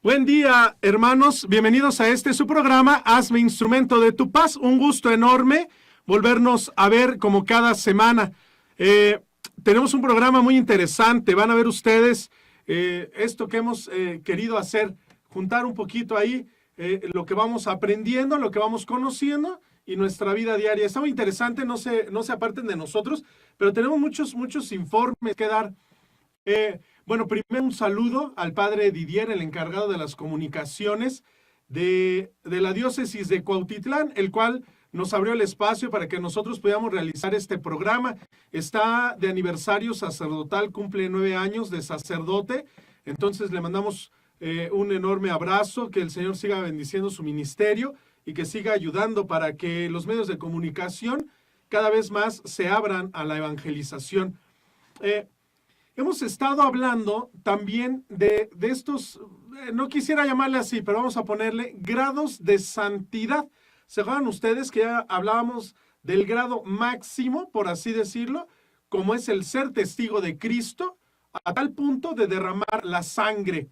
Buen día, hermanos. Bienvenidos a su programa, Hazme Instrumento de tu Paz. Un gusto enorme volvernos a ver como cada semana. Tenemos un programa muy interesante. Van a ver ustedes esto que hemos querido hacer, juntar un poquito ahí lo que vamos aprendiendo, lo que vamos conociendo y nuestra vida diaria. Está muy interesante, no se aparten de nosotros, pero tenemos muchos informes que dar. Bueno, primero un saludo al padre Didier, el encargado de las comunicaciones de la diócesis de Cuautitlán, el cual nos abrió el espacio para que nosotros podamos realizar este programa. Está de aniversario sacerdotal, cumple 9 años de sacerdote, entonces le mandamos un enorme abrazo, que el Señor siga bendiciendo su ministerio y que siga ayudando para que los medios de comunicación cada vez más se abran a la evangelización. Hemos estado hablando también de estos, no quisiera llamarle así, pero vamos a ponerle grados de santidad. ¿Se acuerdan ustedes que ya hablábamos del grado máximo, por así decirlo, como es el ser testigo de Cristo, a tal punto de derramar la sangre?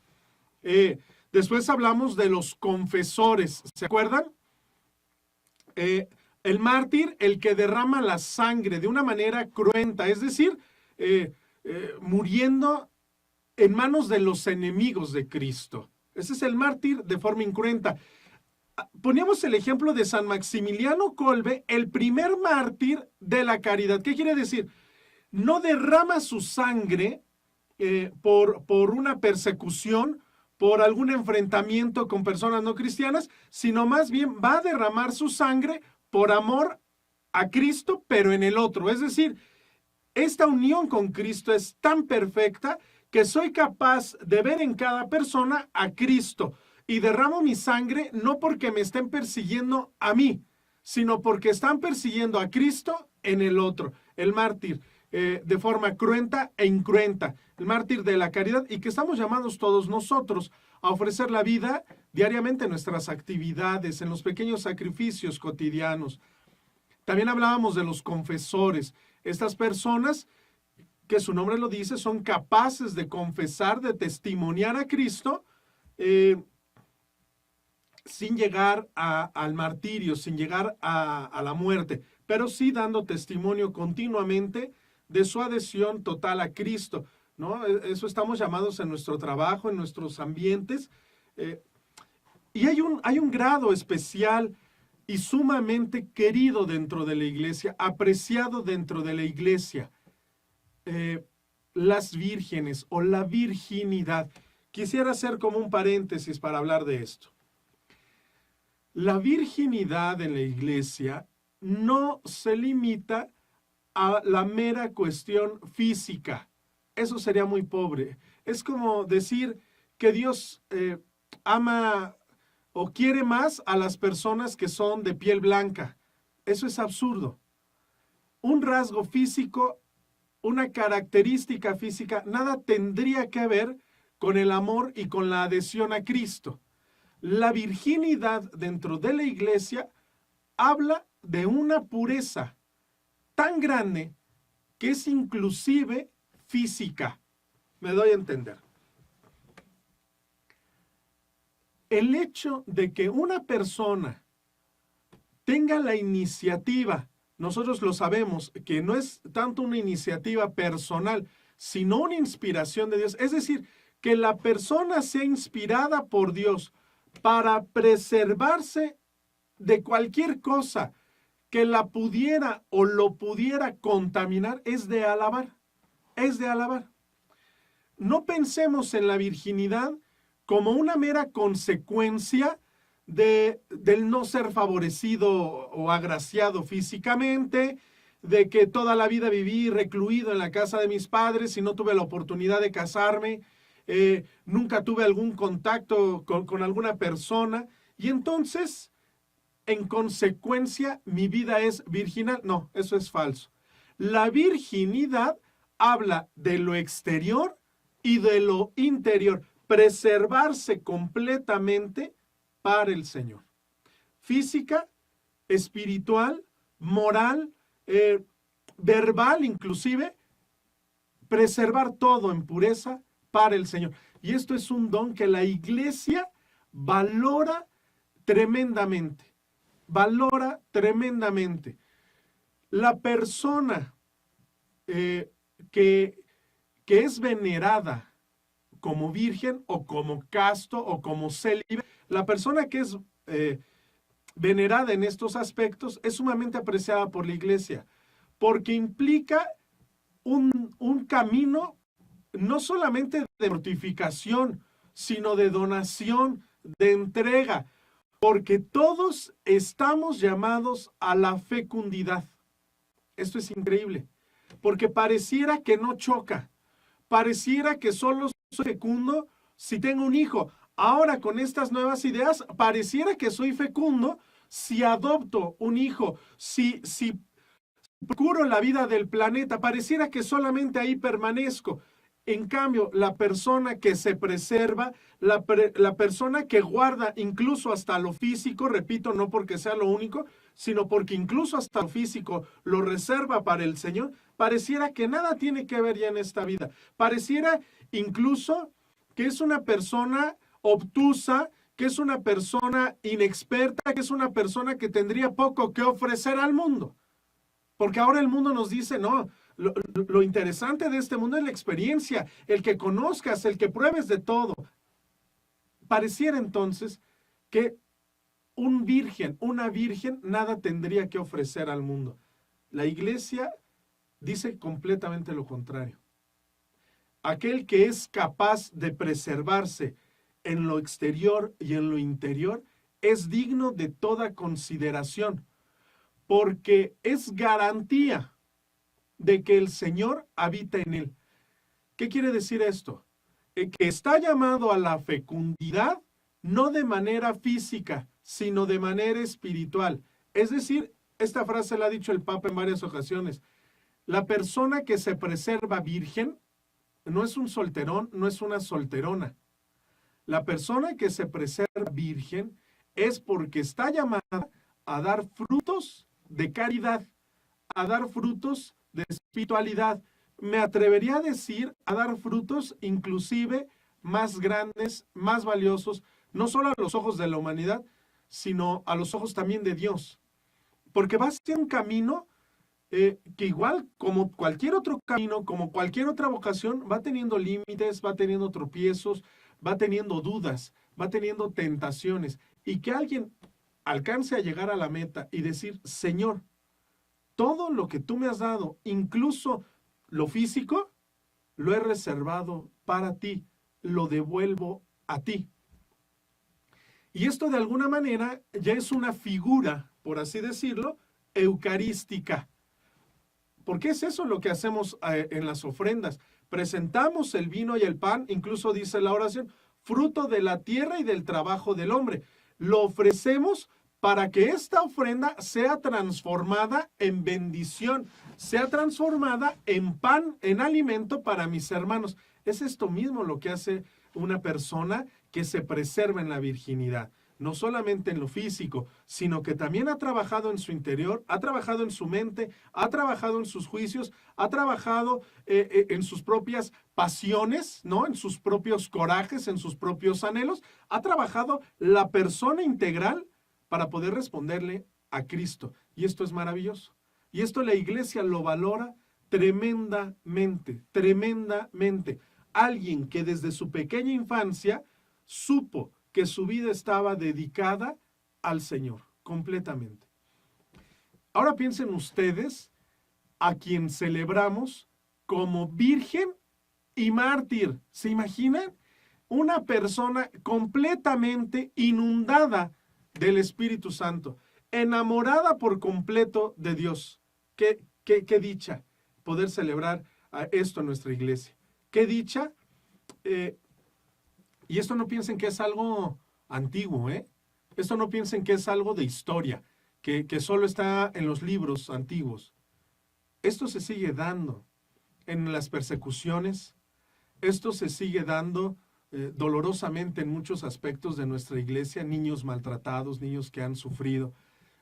Después hablamos de los confesores, ¿se acuerdan? El mártir, el que derrama la sangre de una manera cruenta, es decir, muriendo en manos de los enemigos de Cristo. Ese es el mártir de forma incruenta. Poníamos el ejemplo de San Maximiliano Kolbe, el primer mártir de la caridad. ¿Qué quiere decir? No derrama su sangre por una persecución, por algún enfrentamiento con personas no cristianas, sino más bien va a derramar su sangre por amor a Cristo, pero en el otro. Es decir, esta unión con Cristo es tan perfecta que soy capaz de ver en cada persona a Cristo y derramo mi sangre no porque me estén persiguiendo a mí, sino porque están persiguiendo a Cristo en el otro, el mártir, de forma cruenta e incruenta, el mártir de la caridad, y que estamos llamados todos nosotros a ofrecer la vida diariamente en nuestras actividades, en los pequeños sacrificios cotidianos. También hablábamos de los confesores. Estas personas, que su nombre lo dice, son capaces de confesar, de testimoniar a Cristo sin llegar al martirio, sin llegar a la muerte, pero sí dando testimonio continuamente de su adhesión total a Cristo, ¿no? Eso estamos llamados en nuestro trabajo, en nuestros ambientes. Y hay un grado especial y sumamente querido dentro de la iglesia, apreciado dentro de la iglesia, las vírgenes o la virginidad. Quisiera hacer como un paréntesis para hablar de esto. La virginidad en la iglesia no se limita a la mera cuestión física. Eso sería muy pobre. Es como decir que Dios ama o quiere más a las personas que son de piel blanca. Eso es absurdo. Un rasgo físico, una característica física, nada tendría que ver con el amor y con la adhesión a Cristo. La virginidad dentro de la iglesia habla de una pureza tan grande que es inclusive física. Me doy a entender. El hecho de que una persona tenga la iniciativa, nosotros lo sabemos, que no es tanto una iniciativa personal, sino una inspiración de Dios. Es decir, que la persona sea inspirada por Dios para preservarse de cualquier cosa que la pudiera o lo pudiera contaminar, es de alabar. Es de alabar. No pensemos en la virginidad como una mera consecuencia del no ser favorecido o agraciado físicamente, de que toda la vida viví recluido en la casa de mis padres y no tuve la oportunidad de casarme, nunca tuve algún contacto con alguna persona, y entonces, en consecuencia, mi vida es virginal. No, eso es falso. La virginidad habla de lo exterior y de lo interior, preservarse completamente para el Señor. Física, espiritual, moral, verbal inclusive, preservar todo en pureza para el Señor. Y esto es un don que la iglesia valora tremendamente. Valora tremendamente. La persona que es venerada como virgen o como casto o como célibe, la persona que es venerada en estos aspectos es sumamente apreciada por la iglesia, porque implica un camino no solamente de mortificación, sino de donación, de entrega, porque todos estamos llamados a la fecundidad. Esto es increíble, porque pareciera que no choca, pareciera que solo soy fecundo si tengo un hijo. Ahora, con estas nuevas ideas, pareciera que soy fecundo si adopto un hijo, si procuro la vida del planeta, pareciera que solamente ahí permanezco. En cambio, la persona que se preserva, la persona que guarda incluso hasta lo físico, repito, no porque sea lo único, sino porque incluso hasta lo físico lo reserva para el Señor, pareciera que nada tiene que ver ya en esta vida. Pareciera incluso que es una persona obtusa, que es una persona inexperta, que es una persona que tendría poco que ofrecer al mundo. Porque ahora el mundo nos dice, no, lo interesante de este mundo es la experiencia, el que conozcas, el que pruebes de todo. Pareciera entonces que una virgen, nada tendría que ofrecer al mundo. La iglesia dice completamente lo contrario. Aquel que es capaz de preservarse en lo exterior y en lo interior es digno de toda consideración, porque es garantía de que el Señor habita en él. ¿Qué quiere decir esto? Que está llamado a la fecundidad no de manera física, sino de manera espiritual. Es decir, esta frase la ha dicho el Papa en varias ocasiones. La persona que se preserva virgen no es un solterón, no es una solterona. La persona que se preserva virgen es porque está llamada a dar frutos de caridad, a dar frutos de espiritualidad. Me atrevería a decir a dar frutos inclusive más grandes, más valiosos, no solo a los ojos de la humanidad, sino a los ojos también de Dios. Porque va a ser un camino que igual como cualquier otro camino, como cualquier otra vocación, va teniendo límites, va teniendo tropiezos, va teniendo dudas, va teniendo tentaciones. Y que alguien alcance a llegar a la meta y decir, Señor, todo lo que tú me has dado, incluso lo físico, lo he reservado para ti, lo devuelvo a ti. Y esto de alguna manera ya es una figura, por así decirlo, eucarística. Porque es eso lo que hacemos en las ofrendas. Presentamos el vino y el pan, incluso dice la oración, fruto de la tierra y del trabajo del hombre. Lo ofrecemos para que esta ofrenda sea transformada en bendición, sea transformada en pan, en alimento para mis hermanos. Es esto mismo lo que hace una persona que se preserva en la virginidad. No solamente en lo físico, sino que también ha trabajado en su interior, ha trabajado en su mente, ha trabajado en sus juicios, ha trabajado en sus propias pasiones, ¿no? En sus propios corajes, en sus propios anhelos, ha trabajado la persona integral para poder responderle a Cristo. Y esto es maravilloso. Y esto la iglesia lo valora tremendamente, tremendamente. Alguien que desde su pequeña infancia supo que su vida estaba dedicada al Señor, completamente. Ahora piensen ustedes a quien celebramos como virgen y mártir. ¿Se imaginan? Una persona completamente inundada del Espíritu Santo, enamorada por completo de Dios. Qué dicha poder celebrar esto en nuestra iglesia. Qué dicha. Y esto no piensen que es algo antiguo, ¿eh? Esto no piensen que es algo de historia, que solo está en los libros antiguos. Esto se sigue dando en las persecuciones, esto se sigue dando dolorosamente en muchos aspectos de nuestra iglesia, niños maltratados, niños que han sufrido.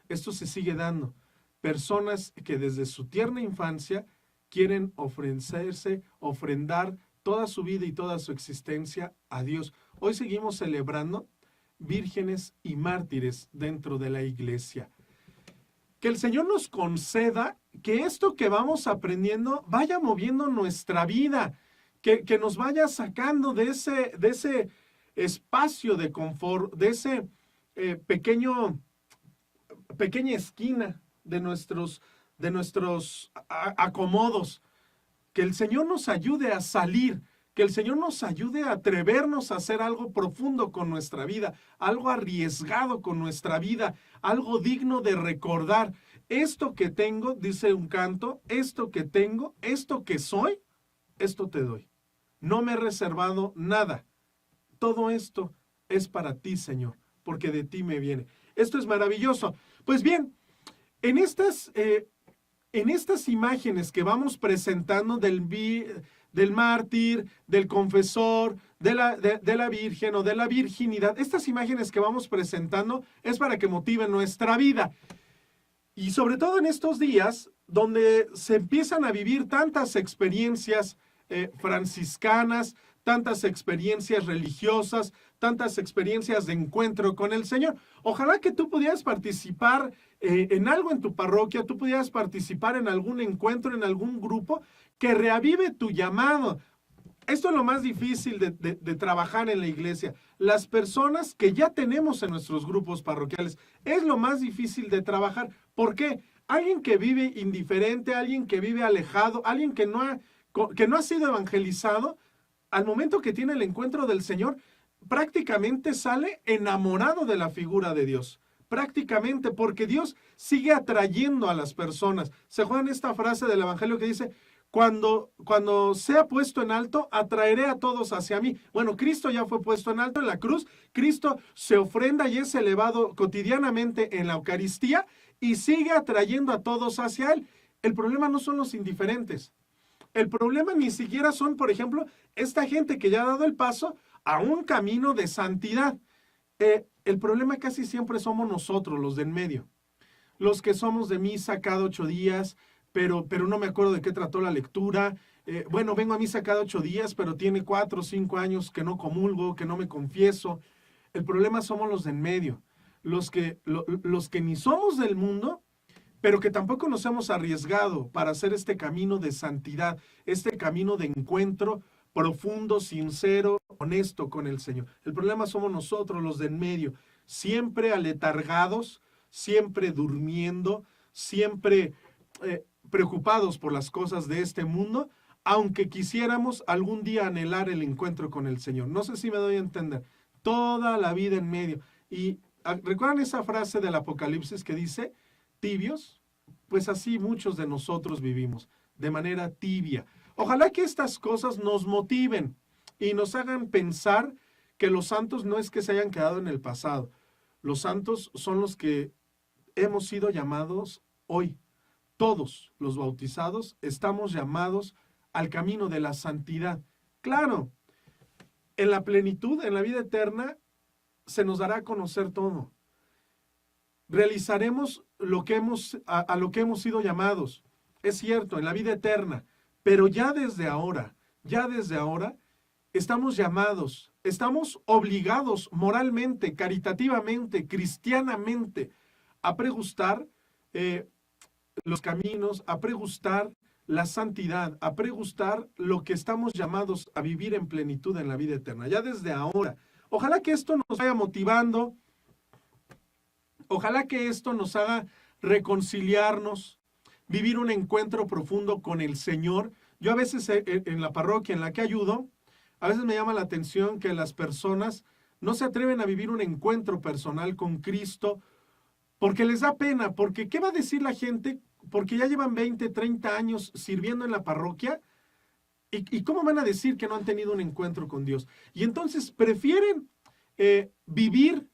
Esto se sigue dando. Personas que desde su tierna infancia quieren ofrecerse, ofrendar toda su vida y toda su existencia a Dios. Hoy seguimos celebrando vírgenes y mártires dentro de la iglesia. Que el Señor nos conceda que esto que vamos aprendiendo vaya moviendo nuestra vida, que nos vaya sacando de ese espacio de confort, de ese pequeña esquina de nuestros acomodos. Que el Señor nos ayude a salir, que el Señor nos ayude a atrevernos a hacer algo profundo con nuestra vida, algo arriesgado con nuestra vida, algo digno de recordar. Esto que tengo, dice un canto, esto que tengo, esto que soy, esto te doy. No me he reservado nada. Todo esto es para ti, Señor, porque de ti me viene. Esto es maravilloso. Pues bien, en estas imágenes que vamos presentando del mártir, del confesor, de la virgen o de la virginidad, estas imágenes que vamos presentando es para que motiven nuestra vida. Y sobre todo en estos días, donde se empiezan a vivir tantas experiencias franciscanas, tantas experiencias religiosas, tantas experiencias de encuentro con el Señor. Ojalá que tú pudieras participar en algo en tu parroquia, tú pudieras participar en algún encuentro, en algún grupo que reavive tu llamado. Esto es lo más difícil de trabajar en la iglesia. Las personas que ya tenemos en nuestros grupos parroquiales, es lo más difícil de trabajar. ¿Por qué? Alguien que vive indiferente, alguien que vive alejado, alguien que no ha sido evangelizado, al momento que tiene el encuentro del Señor, prácticamente sale enamorado de la figura de Dios. Prácticamente, porque Dios sigue atrayendo a las personas. Se juega en esta frase del Evangelio que dice, cuando sea puesto en alto, atraeré a todos hacia mí. Bueno, Cristo ya fue puesto en alto en la cruz. Cristo se ofrenda y es elevado cotidianamente en la Eucaristía y sigue atrayendo a todos hacia Él. El problema no son los indiferentes. El problema ni siquiera son, por ejemplo, esta gente que ya ha dado el paso a un camino de santidad. El problema casi siempre somos nosotros, los de en medio. Los que somos de misa cada 8 días, pero no me acuerdo de qué trató la lectura. Bueno, vengo a misa cada 8 días, pero tiene 4 o 5 años que no comulgo, que no me confieso. El problema somos los de en medio. Los que ni somos del mundo, pero que tampoco nos hemos arriesgado para hacer este camino de santidad, este camino de encuentro profundo, sincero, honesto con el Señor. El problema somos nosotros, los de en medio, siempre aletargados, siempre durmiendo, siempre preocupados por las cosas de este mundo, aunque quisiéramos algún día anhelar el encuentro con el Señor. No sé si me doy a entender. Toda la vida en medio. Y ¿recuerdan esa frase del Apocalipsis que dice, tibios? Pues así muchos de nosotros vivimos, de manera tibia. Ojalá que estas cosas nos motiven y nos hagan pensar que los santos no es que se hayan quedado en el pasado. Los santos son los que hemos sido llamados hoy. Todos los bautizados estamos llamados al camino de la santidad. Claro, en la plenitud, en la vida eterna, se nos dará a conocer todo. Realizaremos a lo que hemos sido llamados. Es cierto, en la vida eterna. Pero ya desde ahora, estamos llamados, estamos obligados moralmente, caritativamente, cristianamente, a pregustar los caminos, a pregustar la santidad, a pregustar lo que estamos llamados a vivir en plenitud en la vida eterna, ya desde ahora. Ojalá que esto nos vaya motivando, ojalá que esto nos haga reconciliarnos, vivir un encuentro profundo con el Señor. Yo a veces en la parroquia en la que ayudo, a veces me llama la atención que las personas no se atreven a vivir un encuentro personal con Cristo porque les da pena, porque ¿qué va a decir la gente? Porque ya llevan 20, 30 años sirviendo en la parroquia y ¿cómo van a decir que no han tenido un encuentro con Dios? Y entonces prefieren vivir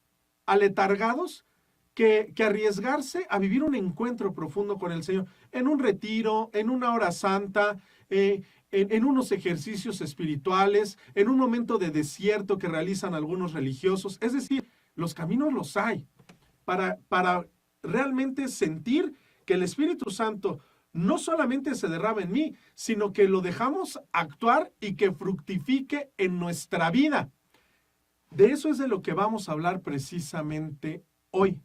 aletargados que arriesgarse a vivir un encuentro profundo con el Señor, en un retiro, en una hora santa, en unos ejercicios espirituales, en un momento de desierto que realizan algunos religiosos. Es decir, los caminos los hay para realmente sentir que el Espíritu Santo no solamente se derrama en mí, sino que lo dejamos actuar y que fructifique en nuestra vida. De eso es de lo que vamos a hablar precisamente hoy.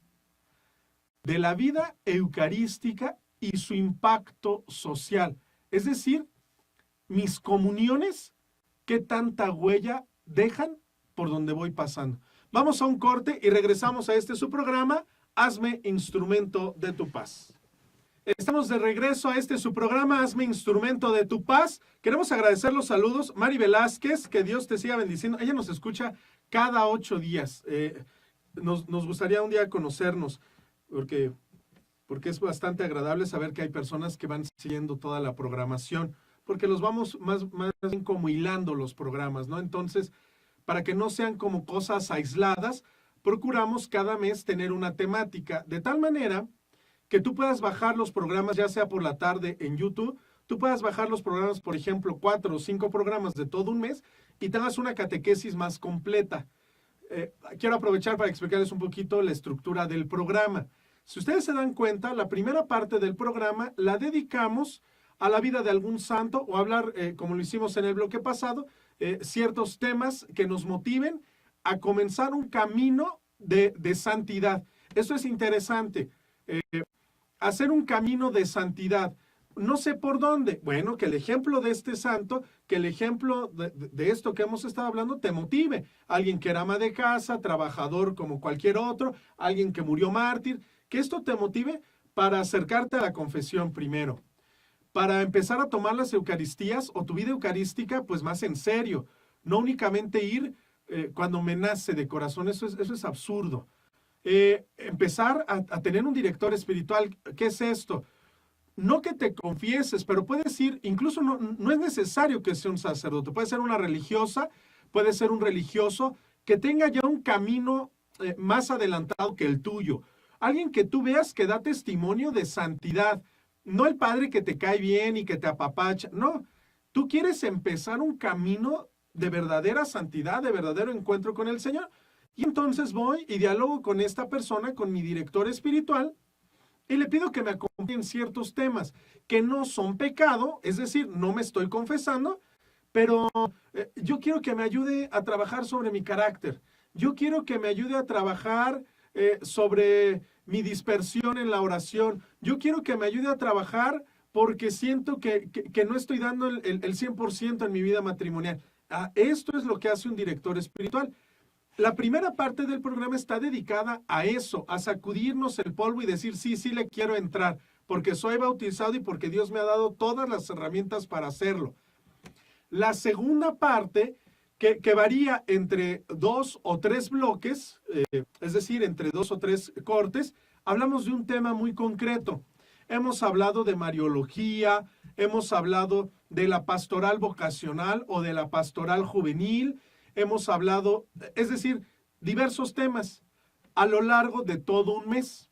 De la vida eucarística y su impacto social. Es decir, mis comuniones, qué tanta huella dejan por donde voy pasando. Vamos a un corte y regresamos a su programa, Hazme Instrumento de tu Paz. Estamos de regreso a su programa, Hazme Instrumento de tu Paz. Queremos agradecer los saludos. Mari Velázquez, que Dios te siga bendiciendo. Ella nos escucha cada 8 días. Nos gustaría un día conocernos, porque es bastante agradable saber que hay personas que van siguiendo toda la programación, porque los vamos más bien como hilando los programas, ¿no? Entonces, para que no sean como cosas aisladas, procuramos cada mes tener una temática, de tal manera que tú puedas bajar los programas, ya sea por la tarde en YouTube, tú puedas bajar los programas, por ejemplo, 4 o 5 programas de todo un mes y tengas una catequesis más completa. Quiero aprovechar para explicarles un poquito la estructura del programa. Si ustedes se dan cuenta, la primera parte del programa la dedicamos a la vida de algún santo o hablar, como lo hicimos en el bloque pasado, ciertos temas que nos motiven a comenzar un camino de santidad. Eso es interesante. Hacer un camino de santidad. No sé por dónde. Bueno, que el ejemplo de este santo, que el ejemplo de esto que hemos estado hablando te motive. Alguien que era ama de casa, trabajador como cualquier otro, alguien que murió mártir, que esto te motive para acercarte a la confesión primero, para empezar a tomar las Eucaristías o tu vida eucarística pues más en serio, no únicamente ir cuando me nace de corazón, eso es absurdo. Empezar a tener un director espiritual. ¿Qué es esto? No que te confieses, pero puedes ir, incluso no es necesario que sea un sacerdote, puede ser una religiosa, puede ser un religioso que tenga ya un camino más adelantado que el tuyo. Alguien que tú veas que da testimonio de santidad, no el padre que te cae bien y que te apapacha, no. Tú quieres empezar un camino de verdadera santidad, de verdadero encuentro con el Señor. Y entonces voy y dialogo con esta persona, con mi director espiritual, y le pido que me acompañe en ciertos temas que no son pecado, es decir, no me estoy confesando, pero yo quiero que me ayude a trabajar sobre mi carácter. Yo quiero que me ayude a trabajar sobre mi dispersión en la oración. Yo quiero que me ayude a trabajar porque siento que no estoy dando el 100% en mi vida matrimonial. Esto es lo que hace un director espiritual. La primera parte del programa está dedicada a eso, a sacudirnos el polvo y decir, sí le quiero entrar, porque soy bautizado y porque Dios me ha dado todas las herramientas para hacerlo. La segunda parte, que varía entre 2 o 3 bloques, es decir, entre 2 o 3 cortes, hablamos de un tema muy concreto. Hemos hablado de Mariología, hemos hablado de la pastoral vocacional o de la pastoral juvenil, hemos hablado, es decir, diversos temas a lo largo de todo un mes.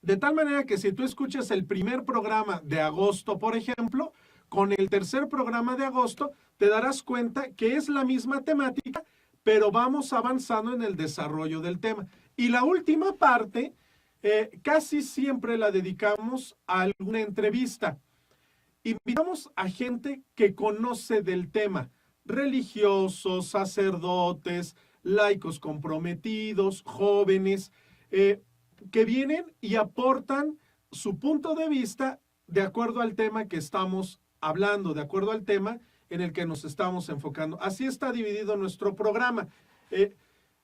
De tal manera que si tú escuchas el primer programa de agosto, por ejemplo, con el tercer programa de agosto, te darás cuenta que es la misma temática, pero vamos avanzando en el desarrollo del tema. Y la última parte, casi siempre la dedicamos a alguna entrevista. Invitamos a gente que conoce del tema, religiosos, sacerdotes, laicos comprometidos, jóvenes, que vienen y aportan su punto de vista de acuerdo al tema que estamos hablando, de acuerdo al tema en el que nos estamos enfocando. Así está dividido nuestro programa.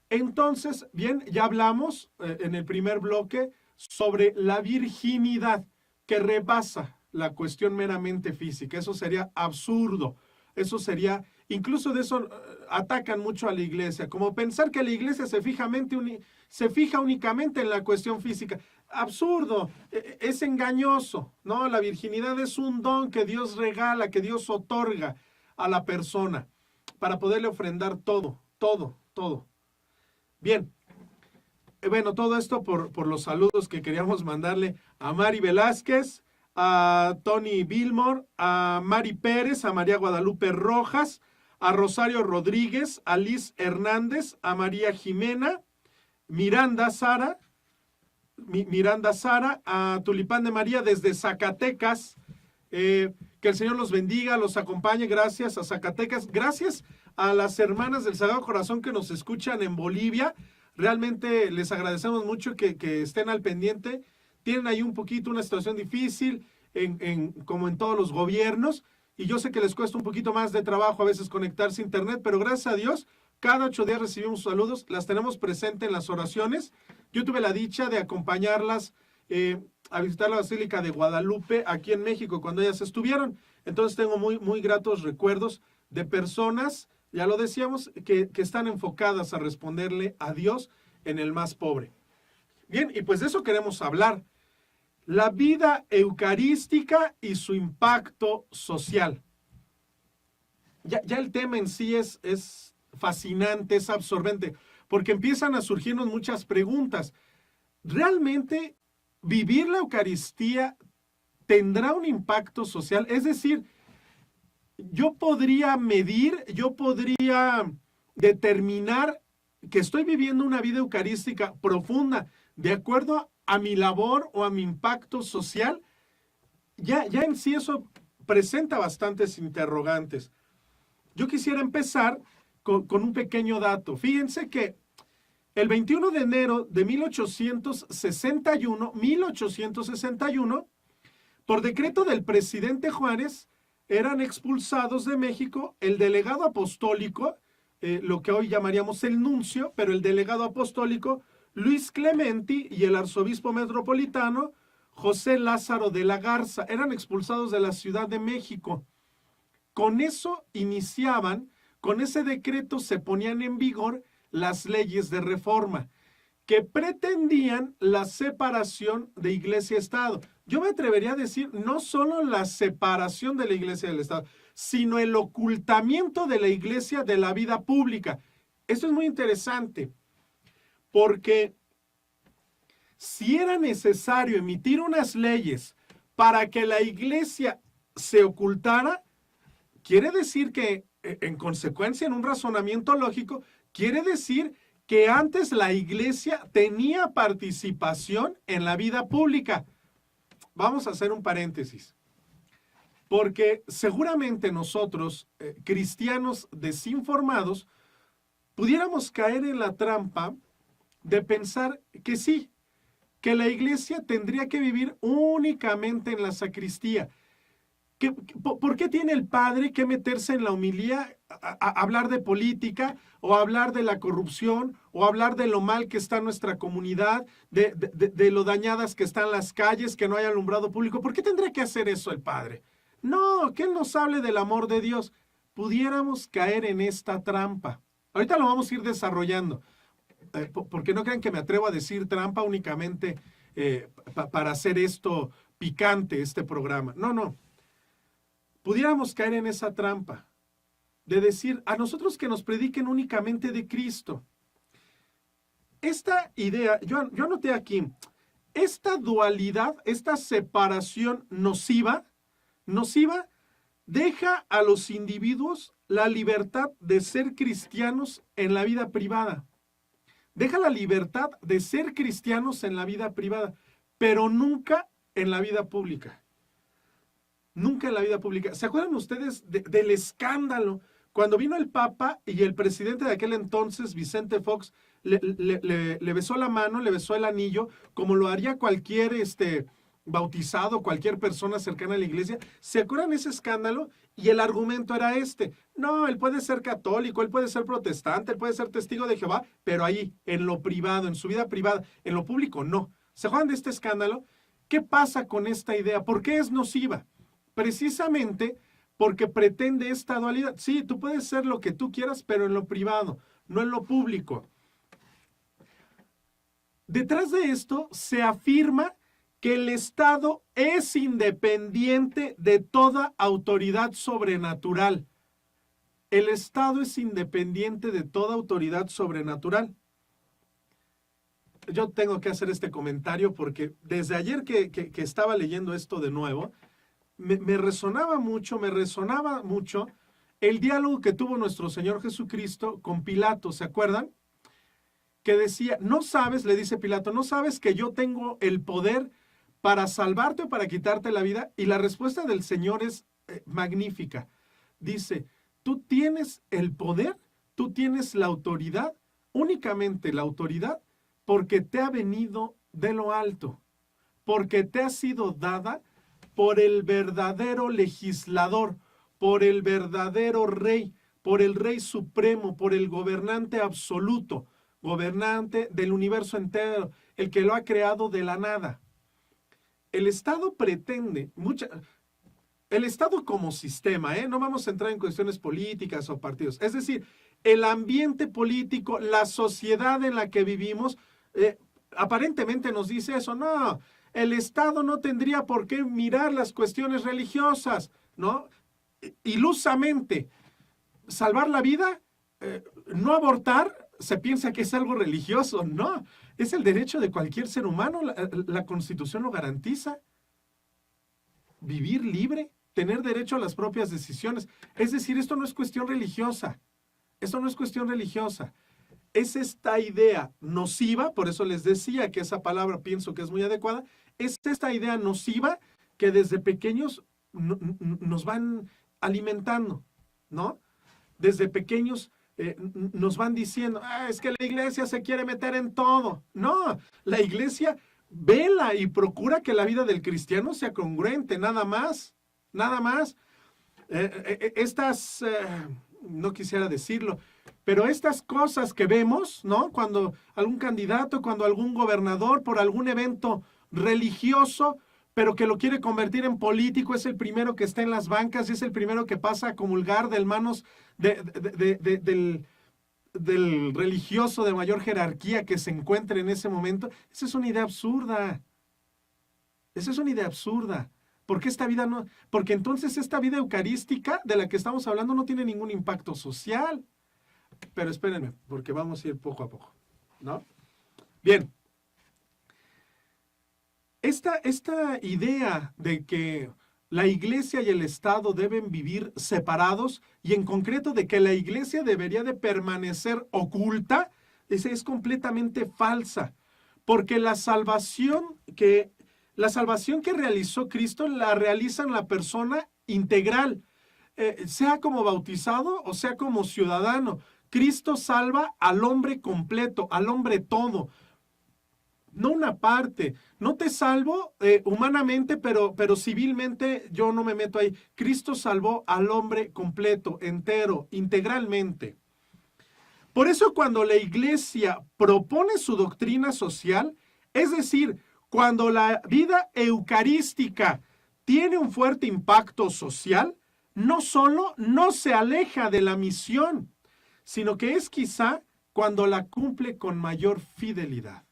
Entonces, bien, ya hablamos en el primer bloque sobre la virginidad que rebasa la cuestión meramente física. Eso sería absurdo. Eso sería, incluso de eso atacan mucho a la iglesia, como pensar que la iglesia se fija únicamente en la cuestión física. Absurdo, es engañoso, ¿no? La virginidad es un don que Dios regala, que Dios otorga a la persona para poderle ofrendar todo. Bien, bueno, todo esto por los saludos que queríamos mandarle a Mari Velázquez, a Tony Billmore, a Mari Pérez, a María Guadalupe Rojas, a Rosario Rodríguez, a Liz Hernández, a María Jimena, Miranda Sara, Miranda Sara, a Tulipán de María desde Zacatecas. Que el Señor los bendiga, los acompañe. Gracias a Zacatecas. Gracias a las hermanas del Sagrado Corazón que nos escuchan en Bolivia. Realmente les agradecemos mucho que estén al pendiente. Tienen ahí un poquito una situación difícil, como en todos los gobiernos. Y yo sé que les cuesta un poquito más de trabajo a veces conectarse a internet, pero gracias a Dios, cada 8 días recibimos saludos, las tenemos presentes en las oraciones. Yo tuve la dicha de acompañarlas a visitar la Basílica de Guadalupe aquí en México cuando ellas estuvieron. Entonces tengo muy gratos recuerdos de personas, ya lo decíamos, que están enfocadas a responderle a Dios en el más pobre. Bien, y pues de eso queremos hablar. La vida eucarística y su impacto social. Ya el tema en sí es fascinante, es absorbente, porque empiezan a surgirnos muchas preguntas. ¿Realmente vivir la Eucaristía tendrá un impacto social? Es decir, yo podría medir, yo podría determinar que estoy viviendo una vida eucarística profunda de acuerdo a mi labor o a mi impacto social. Ya en sí eso presenta bastantes interrogantes. Yo quisiera empezar con un pequeño dato. Fíjense que el 21 de enero de 1861, por decreto del presidente Juárez, eran expulsados de México el delegado apostólico, lo que hoy llamaríamos el nuncio, pero el delegado apostólico Luis Clementi y el arzobispo metropolitano José Lázaro de la Garza. Eran expulsados de la Ciudad de México. Con eso iniciaban, con ese decreto se ponían en vigor las leyes de reforma que pretendían la separación de Iglesia y Estado. Yo me atrevería a decir no solo la separación de la Iglesia y del Estado, sino el ocultamiento de la Iglesia de la vida pública. Esto es muy interesante, porque si era necesario emitir unas leyes para que la Iglesia se ocultara, quiere decir que, en consecuencia, en un razonamiento lógico, quiere decir que antes la Iglesia tenía participación en la vida pública. Vamos a hacer un paréntesis, porque seguramente nosotros, cristianos desinformados, pudiéramos caer en la trampa de pensar que sí, que la Iglesia tendría que vivir únicamente en la sacristía. ¿Por qué tiene el padre que meterse en la homilía a hablar de política o hablar de la corrupción o hablar de lo mal que está nuestra comunidad, de lo dañadas que están las calles, que no hay alumbrado público? ¿Por qué tendría que hacer eso el padre? No, que él nos hable del amor de Dios. Pudiéramos caer en esta trampa. Ahorita lo vamos a ir desarrollando, porque no crean que me atrevo a decir trampa únicamente para hacer esto picante, este programa. No. Pudiéramos caer en esa trampa de decir a nosotros que nos prediquen únicamente de Cristo. Esta idea, yo anoté aquí, esta dualidad, esta separación nociva, deja a los individuos la libertad de ser cristianos en la vida privada. Deja la libertad de ser cristianos en la vida privada, pero nunca en la vida pública. Nunca en la vida pública. ¿Se acuerdan ustedes del escándalo? Cuando vino el Papa y el presidente de aquel entonces, Vicente Fox, le besó la mano, le besó el anillo, como lo haría cualquier bautizado, cualquier persona cercana a la iglesia. ¿Se acuerdan ese escándalo? Y el argumento era no, él puede ser católico, él puede ser protestante, él puede ser testigo de Jehová, pero ahí, en lo privado, en su vida privada, en lo público, no. ¿Se acuerdan de este escándalo? ¿Qué pasa con esta idea? ¿Por qué es nociva? Precisamente porque pretende esta dualidad. Sí, tú puedes ser lo que tú quieras, pero en lo privado, no en lo público. Detrás de esto se afirma que el Estado es independiente de toda autoridad sobrenatural. El Estado es independiente de toda autoridad sobrenatural. Yo tengo que hacer este comentario porque desde ayer que estaba leyendo esto de nuevo, me resonaba mucho el diálogo que tuvo nuestro Señor Jesucristo con Pilato, ¿se acuerdan? que decía, no sabes, le dice Pilato, no sabes que yo tengo el poder para salvarte o para quitarte la vida. Y la respuesta del Señor es magnífica. Dice, tú tienes el poder, tú tienes la autoridad, únicamente la autoridad, porque te ha venido de lo alto, porque te ha sido dada por el verdadero legislador, por el verdadero rey, por el rey supremo, por el gobernante absoluto, gobernante del universo entero, el que lo ha creado de la nada. El Estado pretende, el Estado como sistema, no vamos a entrar en cuestiones políticas o partidos, es decir, el ambiente político, la sociedad en la que vivimos, aparentemente nos dice eso. No, el Estado no tendría por qué mirar las cuestiones religiosas, ¿no? Ilusamente, salvar la vida, no abortar, se piensa que es algo religioso. No, es el derecho de cualquier ser humano, la Constitución lo garantiza. Vivir libre, tener derecho a las propias decisiones. Es decir, esto no es cuestión religiosa. Esto no es cuestión religiosa. Es esta idea nociva, por eso les decía que esa palabra pienso que es muy adecuada, es esta idea nociva que desde pequeños nos van alimentando, ¿no? Desde pequeños nos van diciendo, es que la iglesia se quiere meter en todo. No, la iglesia vela y procura que la vida del cristiano sea congruente, nada más, nada más. No quisiera decirlo, pero estas cosas que vemos, ¿no? Cuando algún candidato, cuando algún gobernador por algún evento religioso, pero que lo quiere convertir en político, es el primero que está en las bancas y es el primero que pasa a comulgar de manos del religioso de mayor jerarquía que se encuentre en ese momento. Esa es una idea absurda. Esa es una idea absurda. Porque esta vida no, porque entonces esta vida eucarística de la que estamos hablando no tiene ningún impacto social. Pero espérenme, porque vamos a ir poco a poco, ¿no? Bien. Esta idea de que la iglesia y el Estado deben vivir separados, y en concreto de que la iglesia debería de permanecer oculta, es completamente falsa. Porque la salvación que realizó Cristo la realiza en la persona integral, sea como bautizado o sea como ciudadano. Cristo salva al hombre completo, al hombre todo, no una parte. No te salvo humanamente, pero civilmente yo no me meto ahí. Cristo salvó al hombre completo, entero, integralmente. Por eso cuando la iglesia propone su doctrina social, es decir, cuando la vida eucarística tiene un fuerte impacto social, no solo no se aleja de la misión, sino que es quizá cuando la cumple con mayor fidelidad.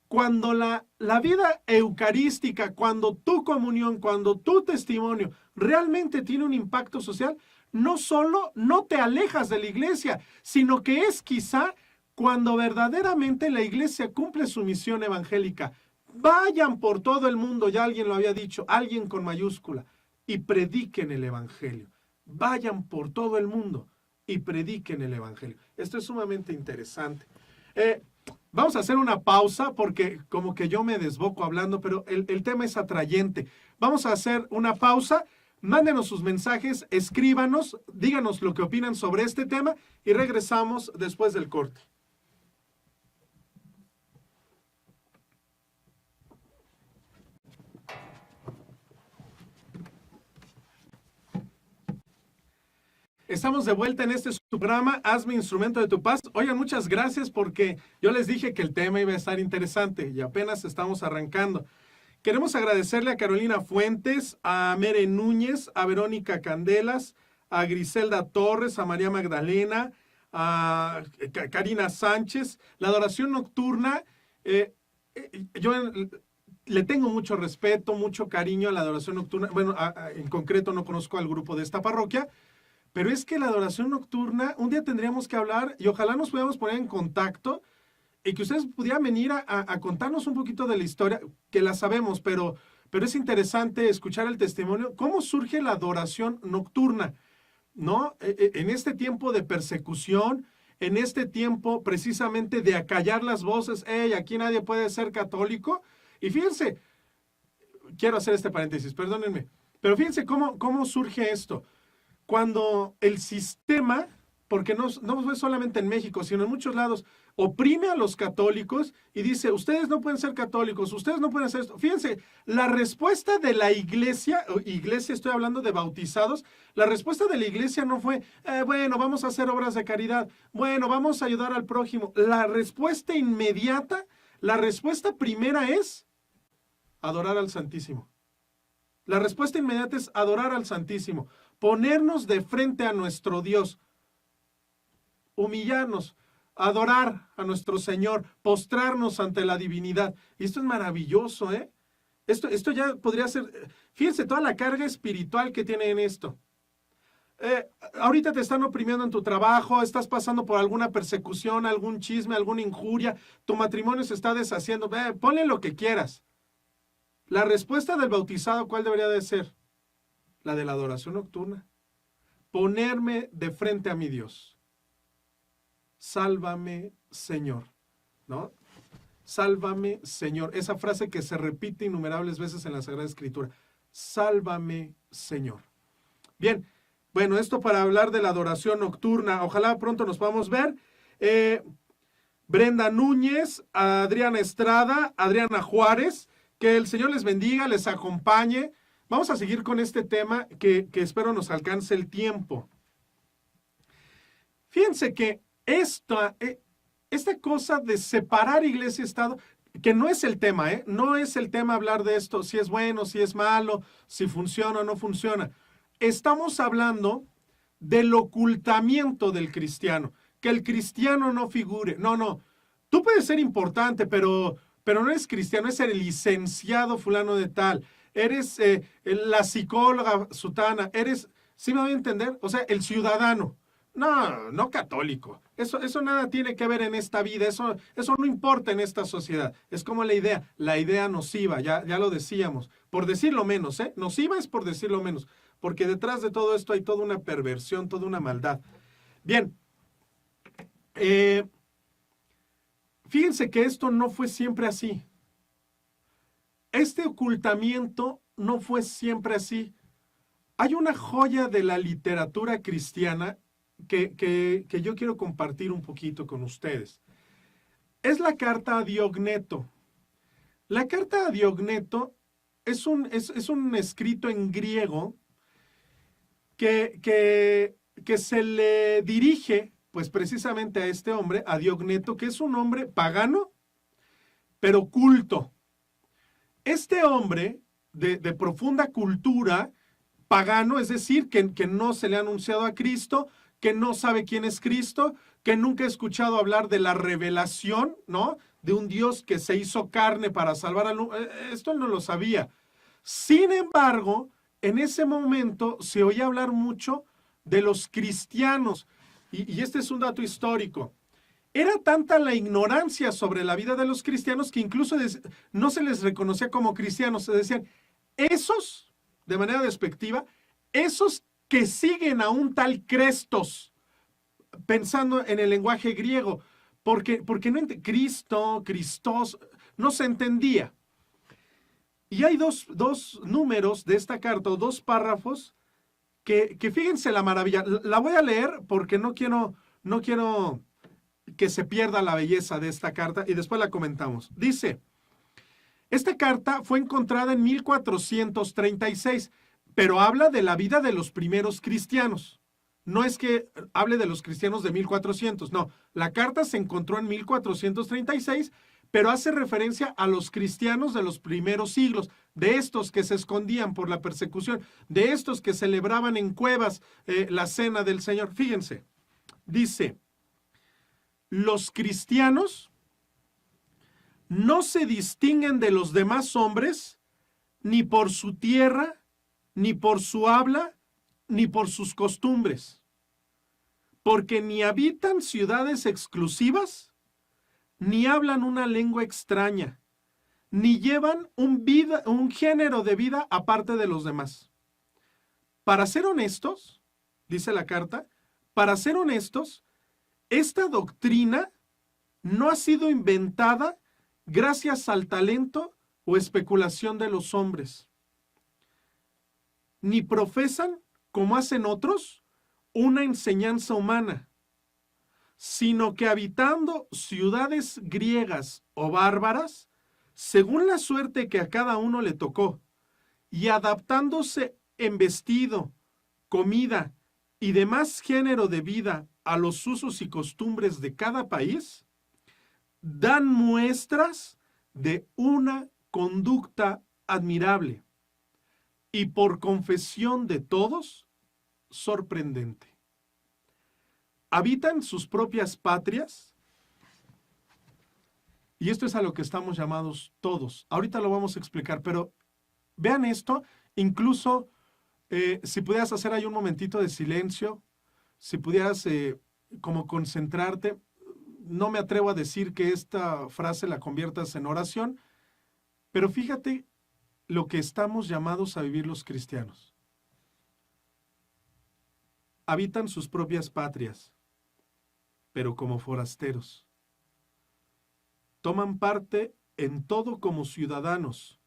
Cuando la vida eucarística, cuando tu comunión, cuando tu testimonio realmente tiene un impacto social, no solo no te alejas de la iglesia, sino que es quizá cuando verdaderamente la iglesia cumple su misión evangélica. Vayan por todo el mundo, ya alguien lo había dicho, alguien con mayúscula, y prediquen el evangelio. Vayan por todo el mundo y prediquen el evangelio. Esto es sumamente interesante. Vamos a hacer una pausa porque como que yo me desboco hablando, pero el tema es atrayente. Vamos a hacer una pausa. Mándenos sus mensajes, escríbanos, díganos lo que opinan sobre este tema y regresamos después del corte. Estamos de vuelta en este programa, Hazme Instrumento de tu Paz. Oigan, muchas gracias porque yo les dije que el tema iba a estar interesante y apenas estamos arrancando. Queremos agradecerle a Carolina Fuentes, a Mere Núñez, a Verónica Candelas, a Griselda Torres, a María Magdalena, a Karina Sánchez. La adoración nocturna, yo le tengo mucho respeto, mucho cariño a la adoración nocturna. Bueno, en concreto no conozco al grupo de esta parroquia, pero es que la adoración nocturna, un día tendríamos que hablar y ojalá nos pudiéramos poner en contacto y que ustedes pudieran venir a contarnos un poquito de la historia, que la sabemos, pero es interesante escuchar el testimonio, cómo surge la adoración nocturna, ¿no? En este tiempo de persecución, en este tiempo precisamente de acallar las voces. Hey, aquí nadie puede ser católico. Y fíjense, quiero hacer este paréntesis, perdónenme, pero fíjense cómo surge esto. Cuando el sistema, porque no fue solamente en México, sino en muchos lados, oprime a los católicos y dice, ustedes no pueden ser católicos, ustedes no pueden hacer esto. Fíjense, la respuesta de la iglesia estoy hablando de bautizados, la respuesta de la iglesia no fue, bueno, vamos a hacer obras de caridad, bueno, vamos a ayudar al prójimo. La respuesta inmediata, la respuesta primera es adorar al Santísimo. La respuesta inmediata es adorar al Santísimo, ponernos de frente a nuestro Dios, humillarnos, adorar a nuestro Señor, postrarnos ante la divinidad. Y esto es maravilloso, ¿eh? Esto ya podría ser, fíjense toda la carga espiritual que tiene en esto. Ahorita te están oprimiendo en tu trabajo, estás pasando por alguna persecución, algún chisme, alguna injuria, tu matrimonio se está deshaciendo, ponle lo que quieras. La respuesta del bautizado, ¿cuál debería de ser? La de la adoración nocturna. Ponerme de frente a mi Dios. Sálvame, Señor, ¿no? Sálvame, Señor. Esa frase que se repite innumerables veces en la Sagrada Escritura. Sálvame, Señor. Bien, bueno, esto para hablar de la adoración nocturna. Ojalá pronto nos podamos ver. Brenda Núñez, Adriana Estrada, Adriana Juárez. Que el Señor les bendiga, les acompañe. Vamos a seguir con este tema que espero nos alcance el tiempo. Fíjense que esta cosa de separar iglesia y Estado, que no es el tema, no es el tema hablar de esto, si es bueno, si es malo, si funciona o no funciona. Estamos hablando del ocultamiento del cristiano, que el cristiano no figure. No, tú puedes ser importante, pero no eres cristiano, es el licenciado fulano de tal, eres la psicóloga sutana, eres, ¿sí me voy a entender? O sea, el ciudadano. No católico. Eso nada tiene que ver en esta vida, eso no importa en esta sociedad. Es como la idea nociva, ya lo decíamos, por decirlo menos, nociva es por decirlo menos, porque detrás de todo esto hay toda una perversión, toda una maldad. Bien, fíjense que esto no fue siempre así. Este ocultamiento no fue siempre así. Hay una joya de la literatura cristiana que yo quiero compartir un poquito con ustedes. Es la carta a Diogneto. La carta a Diogneto es un escrito en griego que se le dirige pues precisamente a este hombre, a Diogneto, que es un hombre pagano, pero culto. Este hombre de profunda cultura, pagano, es decir, que no se le ha anunciado a Cristo, que no sabe quién es Cristo, que nunca ha escuchado hablar de la revelación, ¿no? De un Dios que se hizo carne para salvar al mundo. Esto no lo sabía. Sin embargo, en ese momento se oía hablar mucho de los cristianos. Y este es un dato histórico. Era tanta la ignorancia sobre la vida de los cristianos que incluso no se les reconocía como cristianos. Se decían, esos, de manera despectiva, esos que siguen a un tal Crestos, pensando en el lenguaje griego, porque no Cristo, Cristos, no se entendía. Y hay dos números de esta carta, o dos párrafos, que fíjense la maravilla. La voy a leer porque no quiero que se pierda la belleza de esta carta y después la comentamos. Dice, esta carta fue encontrada en 1436, pero habla de la vida de los primeros cristianos. No es que hable de los cristianos de 1400, no. La carta se encontró en 1436, pero hace referencia a los cristianos de los primeros siglos, de estos que se escondían por la persecución, de estos que celebraban en cuevas la cena del Señor. Fíjense, dice, los cristianos no se distinguen de los demás hombres ni por su tierra, ni por su habla, ni por sus costumbres, porque ni habitan ciudades exclusivas, ni hablan una lengua extraña, ni llevan un género de vida aparte de los demás. Para ser honestos, dice la carta, para ser honestos, esta doctrina no ha sido inventada gracias al talento o especulación de los hombres, ni profesan, como hacen otros, una enseñanza humana, sino que habitando ciudades griegas o bárbaras, según la suerte que a cada uno le tocó, y adaptándose en vestido, comida y demás género de vida a los usos y costumbres de cada país, dan muestras de una conducta admirable y por confesión de todos, sorprendente. Habitan sus propias patrias, y esto es a lo que estamos llamados todos. Ahorita lo vamos a explicar, pero vean esto, incluso si pudieras hacer ahí un momentito de silencio, si pudieras como concentrarte, no me atrevo a decir que esta frase la conviertas en oración, pero fíjate lo que estamos llamados a vivir los cristianos. Habitan sus propias patrias, pero como forasteros. Toman parte en todo como ciudadanos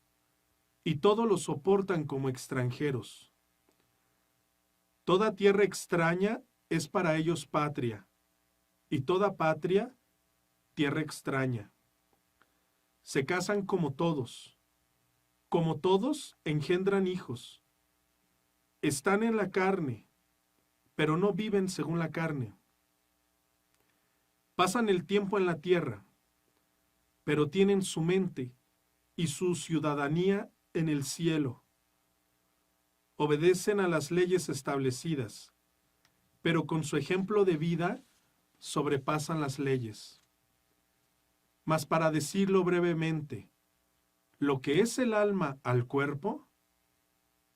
y todo lo soportan como extranjeros. Toda tierra extraña es para ellos patria, y toda patria, tierra extraña. Se casan como todos engendran hijos. Están en la carne, pero no viven según la carne. Pasan el tiempo en la tierra, pero tienen su mente y su ciudadanía en el cielo. Obedecen a las leyes establecidas, pero con su ejemplo de vida sobrepasan las leyes. Mas para decirlo brevemente, lo que es el alma al cuerpo,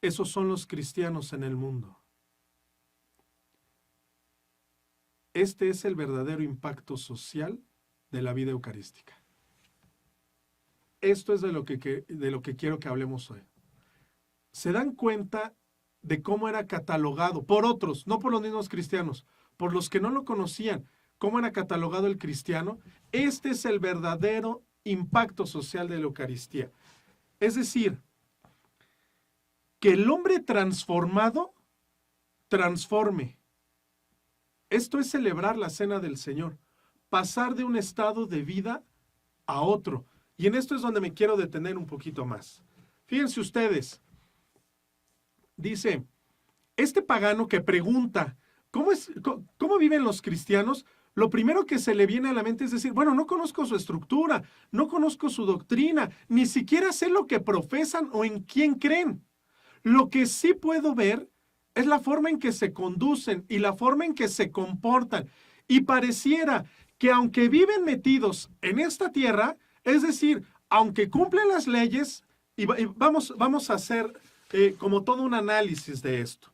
esos son los cristianos en el mundo. Este es el verdadero impacto social de la vida eucarística. Esto es de lo que quiero que hablemos hoy. ¿Se dan cuenta de cómo era catalogado por otros, no por los mismos cristianos, por los que no lo conocían, cómo era catalogado el cristiano? Este es el verdadero impacto social de la Eucaristía. Es decir, que el hombre transformado transforme. Esto es celebrar la cena del Señor, pasar de un estado de vida a otro. Y en esto es donde me quiero detener un poquito más. Fíjense ustedes, dice, este pagano que pregunta, ¿cómo viven los cristianos? Lo primero que se le viene a la mente es decir, bueno, no conozco su estructura, no conozco su doctrina, ni siquiera sé lo que profesan o en quién creen. Lo que sí puedo ver es la forma en que se conducen y la forma en que se comportan. Y pareciera que aunque viven metidos en esta tierra, es decir, aunque cumplen las leyes, y vamos a hacer como todo un análisis de esto.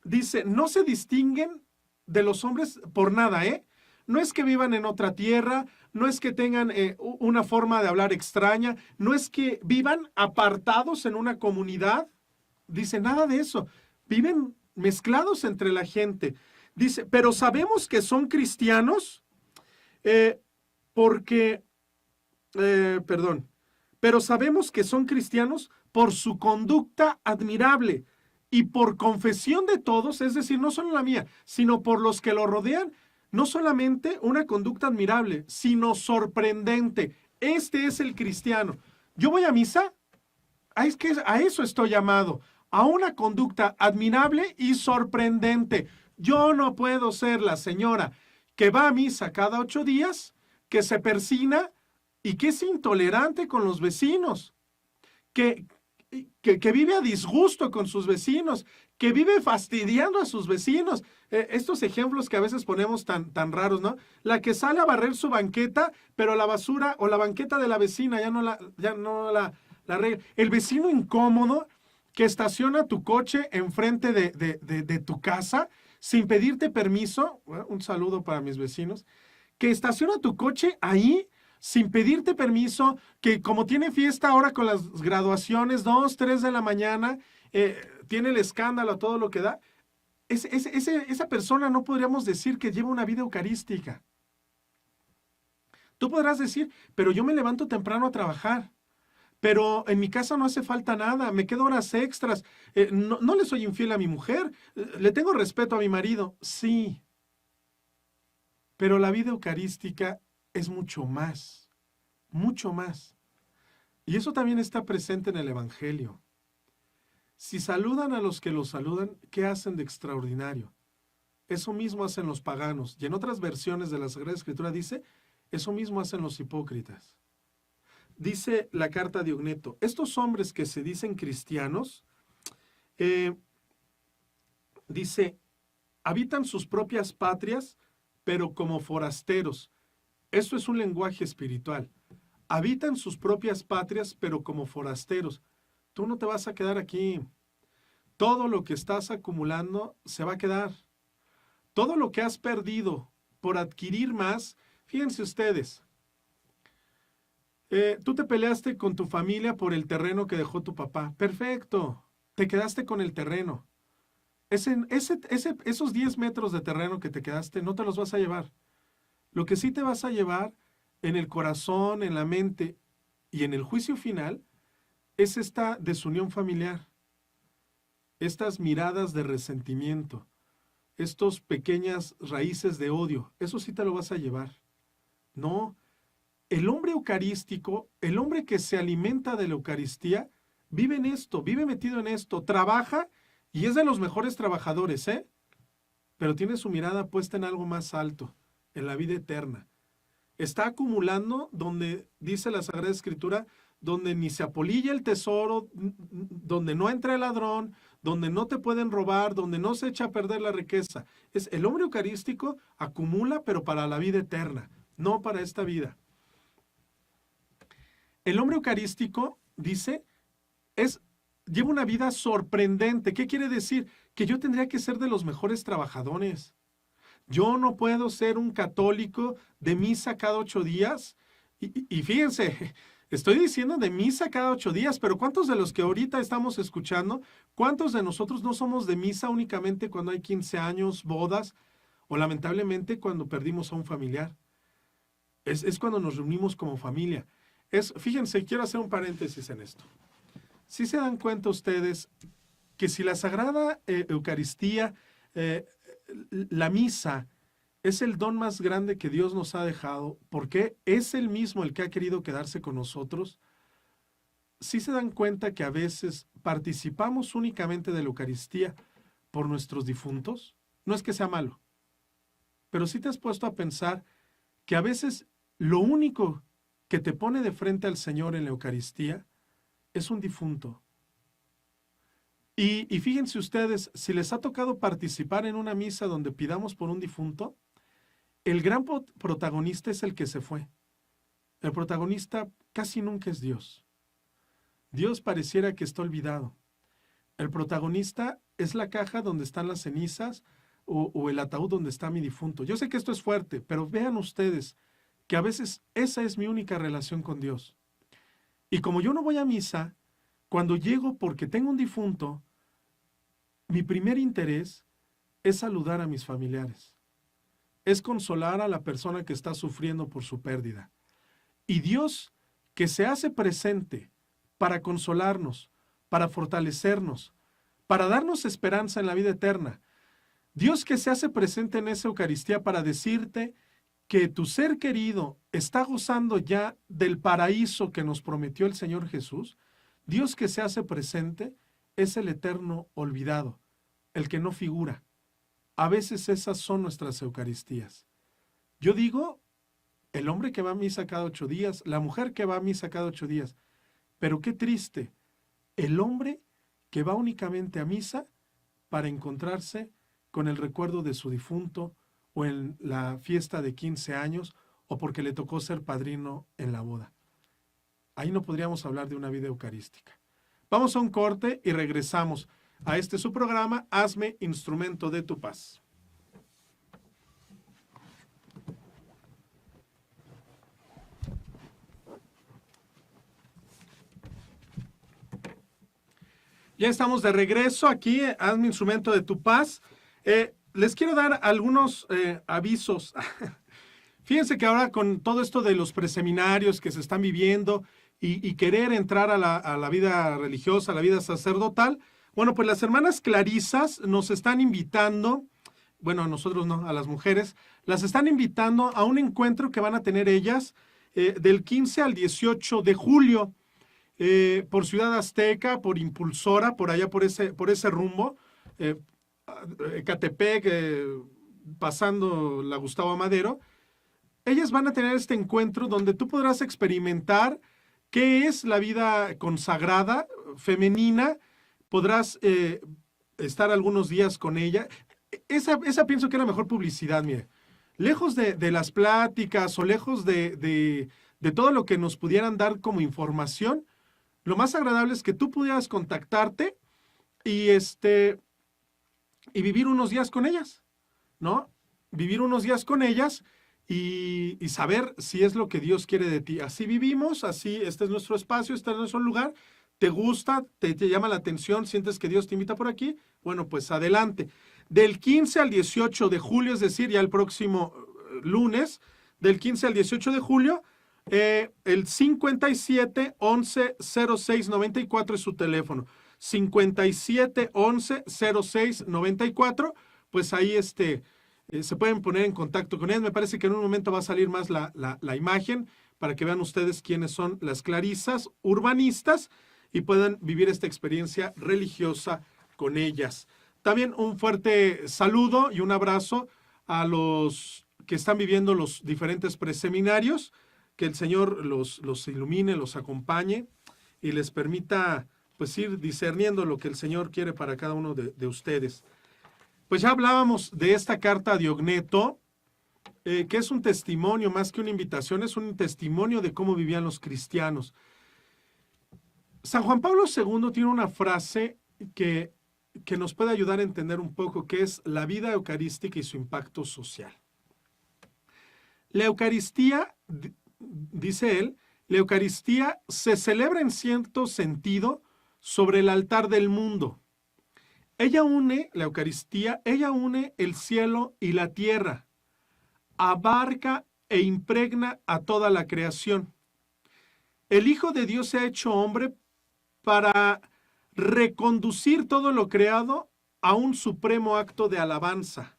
Dice, no se distinguen de los hombres por nada, ¿eh? No es que vivan en otra tierra, no es que tengan una forma de hablar extraña, no es que vivan apartados en una comunidad. Dice, nada de eso. Viven mezclados entre la gente. Dice, pero sabemos que son cristianos pero sabemos que son cristianos por su conducta admirable y por confesión de todos, es decir, no solo la mía, sino por los que lo rodean, no solamente una conducta admirable, sino sorprendente. Este es el cristiano. Yo voy a misa, es que a eso estoy llamado, a una conducta admirable y sorprendente. Yo no puedo ser la señora que va a misa cada 8 días, que se persina y que es intolerante con los vecinos, que vive a disgusto con sus vecinos, que vive fastidiando a sus vecinos. Estos ejemplos que a veces ponemos tan raros, ¿no? La que sale a barrer su banqueta, pero la basura o la banqueta de la vecina ya no la arregla. El vecino incómodo que estaciona tu coche enfrente de tu casa sin pedirte permiso. Bueno, un saludo para mis vecinos. Que estaciona tu coche ahí sin pedirte permiso, que como tiene fiesta ahora con las graduaciones, 2, 3 de la mañana, tiene el escándalo, todo lo que da. esa persona no podríamos decir que lleva una vida eucarística. Tú podrás decir, pero yo me levanto temprano a trabajar, pero en mi casa no hace falta nada, me quedo horas extras, no le soy infiel a mi mujer, le tengo respeto a mi marido. Sí, pero la vida eucarística es mucho más, mucho más. Y eso también está presente en el Evangelio. Si saludan a los que los saludan, ¿qué hacen de extraordinario? Eso mismo hacen los paganos. Y en otras versiones de la Sagrada Escritura dice, eso mismo hacen los hipócritas. Dice la carta de Ogneto, estos hombres que se dicen cristianos, dice, habitan sus propias patrias, pero como forasteros. Esto es un lenguaje espiritual. Habitan sus propias patrias, pero como forasteros. Tú no te vas a quedar aquí. Todo lo que estás acumulando se va a quedar. Todo lo que has perdido por adquirir más, fíjense ustedes, tú te peleaste con tu familia por el terreno que dejó tu papá. Perfecto, te quedaste con el terreno. Esos 10 metros de terreno que te quedaste no te los vas a llevar. Lo que sí te vas a llevar en el corazón, en la mente y en el juicio final es esta desunión familiar, estas miradas de resentimiento, estos pequeñas raíces de odio. Eso sí te lo vas a llevar. No, el hombre eucarístico, el hombre que se alimenta de la Eucaristía, vive en esto, vive metido en esto, trabaja y es de los mejores trabajadores, pero tiene su mirada puesta en algo más alto, en la vida eterna. Está acumulando donde, dice la Sagrada Escritura, donde ni se apolilla el tesoro, donde no entra el ladrón, donde no te pueden robar, donde no se echa a perder la riqueza. El hombre eucarístico acumula, pero para la vida eterna, no para esta vida. El hombre eucarístico, dice, lleva una vida sorprendente. ¿Qué quiere decir? Que yo tendría que ser de los mejores trabajadores. Yo no puedo ser un católico de misa cada 8 días. Y fíjense, estoy diciendo de misa cada 8 días, pero ¿cuántos de los que ahorita estamos escuchando, cuántos de nosotros no somos de misa únicamente cuando hay 15 años, bodas, o lamentablemente cuando perdimos a un familiar? Es cuando nos reunimos como familia. Fíjense, quiero hacer un paréntesis en esto. ¿Sí se dan cuenta ustedes que si la Sagrada Eucaristía, la misa, es el don más grande que Dios nos ha dejado, porque es Él mismo el que ha querido quedarse con nosotros? ¿Sí se dan cuenta que a veces participamos únicamente de la Eucaristía por nuestros difuntos? No es que sea malo, pero sí te has puesto a pensar que a veces lo único que te pone de frente al Señor en la Eucaristía es un difunto. Y fíjense ustedes, si les ha tocado participar en una misa donde pidamos por un difunto, el gran protagonista es el que se fue. El protagonista casi nunca es Dios. Dios pareciera que está olvidado. El protagonista es la caja donde están las cenizas o el ataúd donde está mi difunto. Yo sé que esto es fuerte, pero vean ustedes que a veces esa es mi única relación con Dios. Y como yo no voy a misa, cuando llego porque tengo un difunto, mi primer interés es saludar a mis familiares. Es consolar a la persona que está sufriendo por su pérdida. Y Dios, que se hace presente para consolarnos, para fortalecernos, para darnos esperanza en la vida eterna. Dios que se hace presente en esa Eucaristía para decirte que tu ser querido está gozando ya del paraíso que nos prometió el Señor Jesús. Dios que se hace presente es el eterno olvidado, el que no figura. A veces esas son nuestras Eucaristías. Yo digo, el hombre que va a misa cada 8 días, la mujer que va a misa cada 8 días, pero qué triste, el hombre que va únicamente a misa para encontrarse con el recuerdo de su difunto o en la fiesta de 15 años o porque le tocó ser padrino en la boda. Ahí no podríamos hablar de una vida eucarística. Vamos a un corte y regresamos a su programa, Hazme Instrumento de tu Paz. Ya estamos de regreso aquí, Hazme Instrumento de tu Paz. Les quiero dar algunos avisos. Fíjense que ahora con todo esto de los preseminarios que se están viviendo y querer entrar a la vida religiosa, a la vida sacerdotal, bueno, pues las hermanas clarisas nos están invitando, bueno, a nosotros no, a las mujeres, las están invitando a un encuentro que van a tener ellas del 15 al 18 de julio por Ciudad Azteca, por Impulsora, por allá por ese rumbo, Ecatepec, pasando la Gustavo Madero. Ellas van a tener este encuentro donde tú podrás experimentar qué es la vida consagrada femenina, podrás estar algunos días con ella. Esa pienso que es la mejor publicidad, mire. Lejos de las pláticas o lejos de todo lo que nos pudieran dar como información, lo más agradable es que tú pudieras contactarte y vivir unos días con ellas, ¿no? Vivir unos días con ellas y saber si es lo que Dios quiere de ti. Así vivimos, así, este es nuestro espacio, este es nuestro lugar. ¿Te gusta? ¿Te llama la atención? ¿Sientes que Dios te invita por aquí? Bueno, pues adelante. Del 15 al 18 de julio, es decir, ya el próximo lunes, del 15 al 18 de julio, el 57 11 06 94 es su teléfono. 57 11 06 94, pues ahí se pueden poner en contacto con ellas. Me parece que en un momento va a salir más la imagen para que vean ustedes quiénes son las clarisas urbanistas y puedan vivir esta experiencia religiosa con ellas. También un fuerte saludo y un abrazo a los que están viviendo los diferentes preseminarios, que el Señor los ilumine, los acompañe y les permita pues ir discerniendo lo que el Señor quiere para cada uno de ustedes. Pues ya hablábamos de esta carta a Diogneto, que es un testimonio más que una invitación, es un testimonio de cómo vivían los cristianos. San Juan Pablo II tiene una frase que nos puede ayudar a entender un poco qué es la vida eucarística y su impacto social. La Eucaristía, dice él, la Eucaristía se celebra en cierto sentido sobre el altar del mundo. Ella une, la Eucaristía, ella une el cielo y la tierra, abarca e impregna a toda la creación. El Hijo de Dios se ha hecho hombre para reconducir todo lo creado a un supremo acto de alabanza,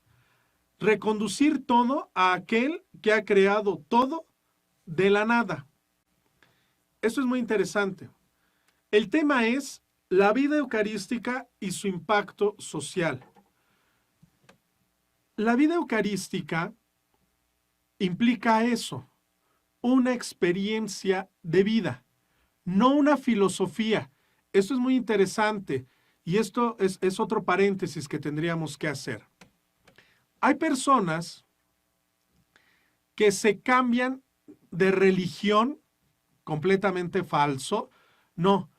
reconducir todo a aquel que ha creado todo de la nada. Esto es muy interesante. El tema es la vida eucarística y su impacto social. La vida eucarística implica eso, una experiencia de vida, no una filosofía. Esto es muy interesante y esto es otro paréntesis que tendríamos que hacer. Hay personas que se cambian de religión, completamente falso. No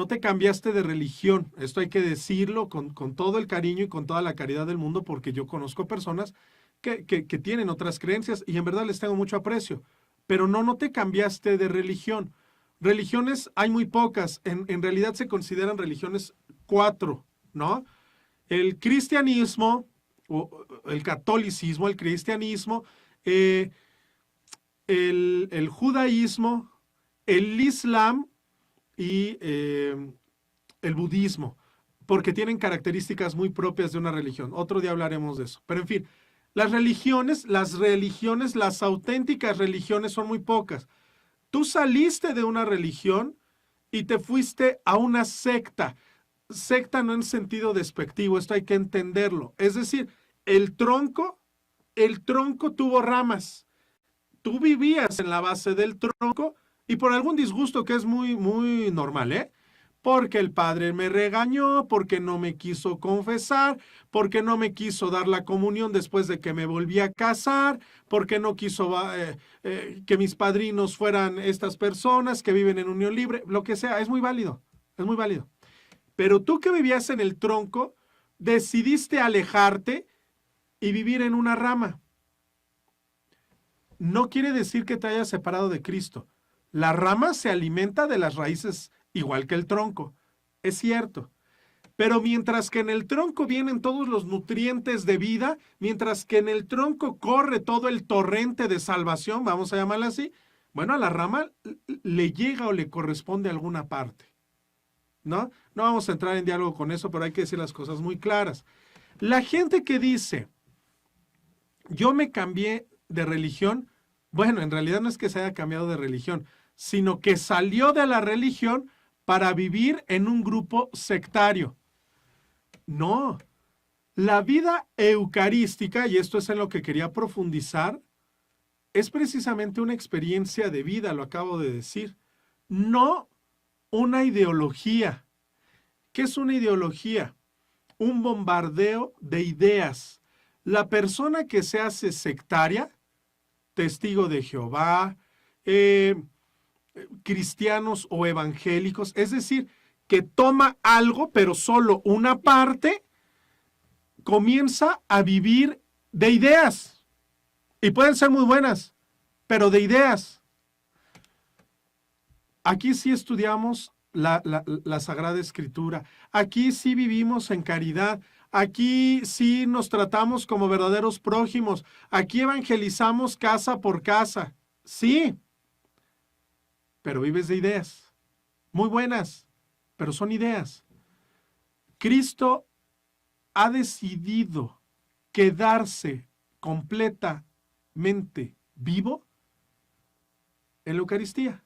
te cambiaste de religión. Esto hay que decirlo con todo el cariño y con toda la caridad del mundo, porque yo conozco personas que tienen otras creencias y en verdad les tengo mucho aprecio. Pero no te cambiaste de religión. Religiones hay muy pocas. En realidad se consideran religiones 4, ¿no? El cristianismo, o el catolicismo, el cristianismo, el judaísmo, el islam y el budismo, porque tienen características muy propias de una religión. Otro día hablaremos de eso. Pero en fin, las religiones, las auténticas religiones son muy pocas. Tú saliste de una religión y te fuiste a una secta. Secta no en sentido despectivo, esto hay que entenderlo. Es decir, el tronco tuvo ramas. Tú vivías en la base del tronco y por algún disgusto que es muy, muy normal, porque el padre me regañó, porque no me quiso confesar, porque no me quiso dar la comunión después de que me volví a casar, porque no quiso que mis padrinos fueran estas personas que viven en unión libre, lo que sea, es muy válido, es muy válido. Pero tú que vivías en el tronco, decidiste alejarte y vivir en una rama. No quiere decir que te hayas separado de Cristo. La rama se alimenta de las raíces igual que el tronco. Es cierto. Pero mientras que en el tronco vienen todos los nutrientes de vida, mientras que en el tronco corre todo el torrente de salvación, vamos a llamarla así, bueno, a la rama le llega o le corresponde alguna parte, ¿no? No vamos a entrar en diálogo con eso, pero hay que decir las cosas muy claras. La gente que dice, yo me cambié de religión, bueno, en realidad no es que se haya cambiado de religión, sino que salió de la religión para vivir en un grupo sectario. No, la vida eucarística, y esto es en lo que quería profundizar, es precisamente una experiencia de vida, lo acabo de decir, no una ideología. ¿Qué es una ideología? Un bombardeo de ideas. La persona que se hace sectaria, testigo de Jehová, cristianos o evangélicos, es decir, que toma algo, pero solo una parte, comienza a vivir de ideas. Y pueden ser muy buenas, pero de ideas. Aquí sí estudiamos la Sagrada Escritura. Aquí sí vivimos en caridad. Aquí sí nos tratamos como verdaderos prójimos. Aquí evangelizamos casa por casa. Sí, pero vives de ideas. Muy buenas, pero son ideas. Cristo ha decidido quedarse completamente vivo en la Eucaristía.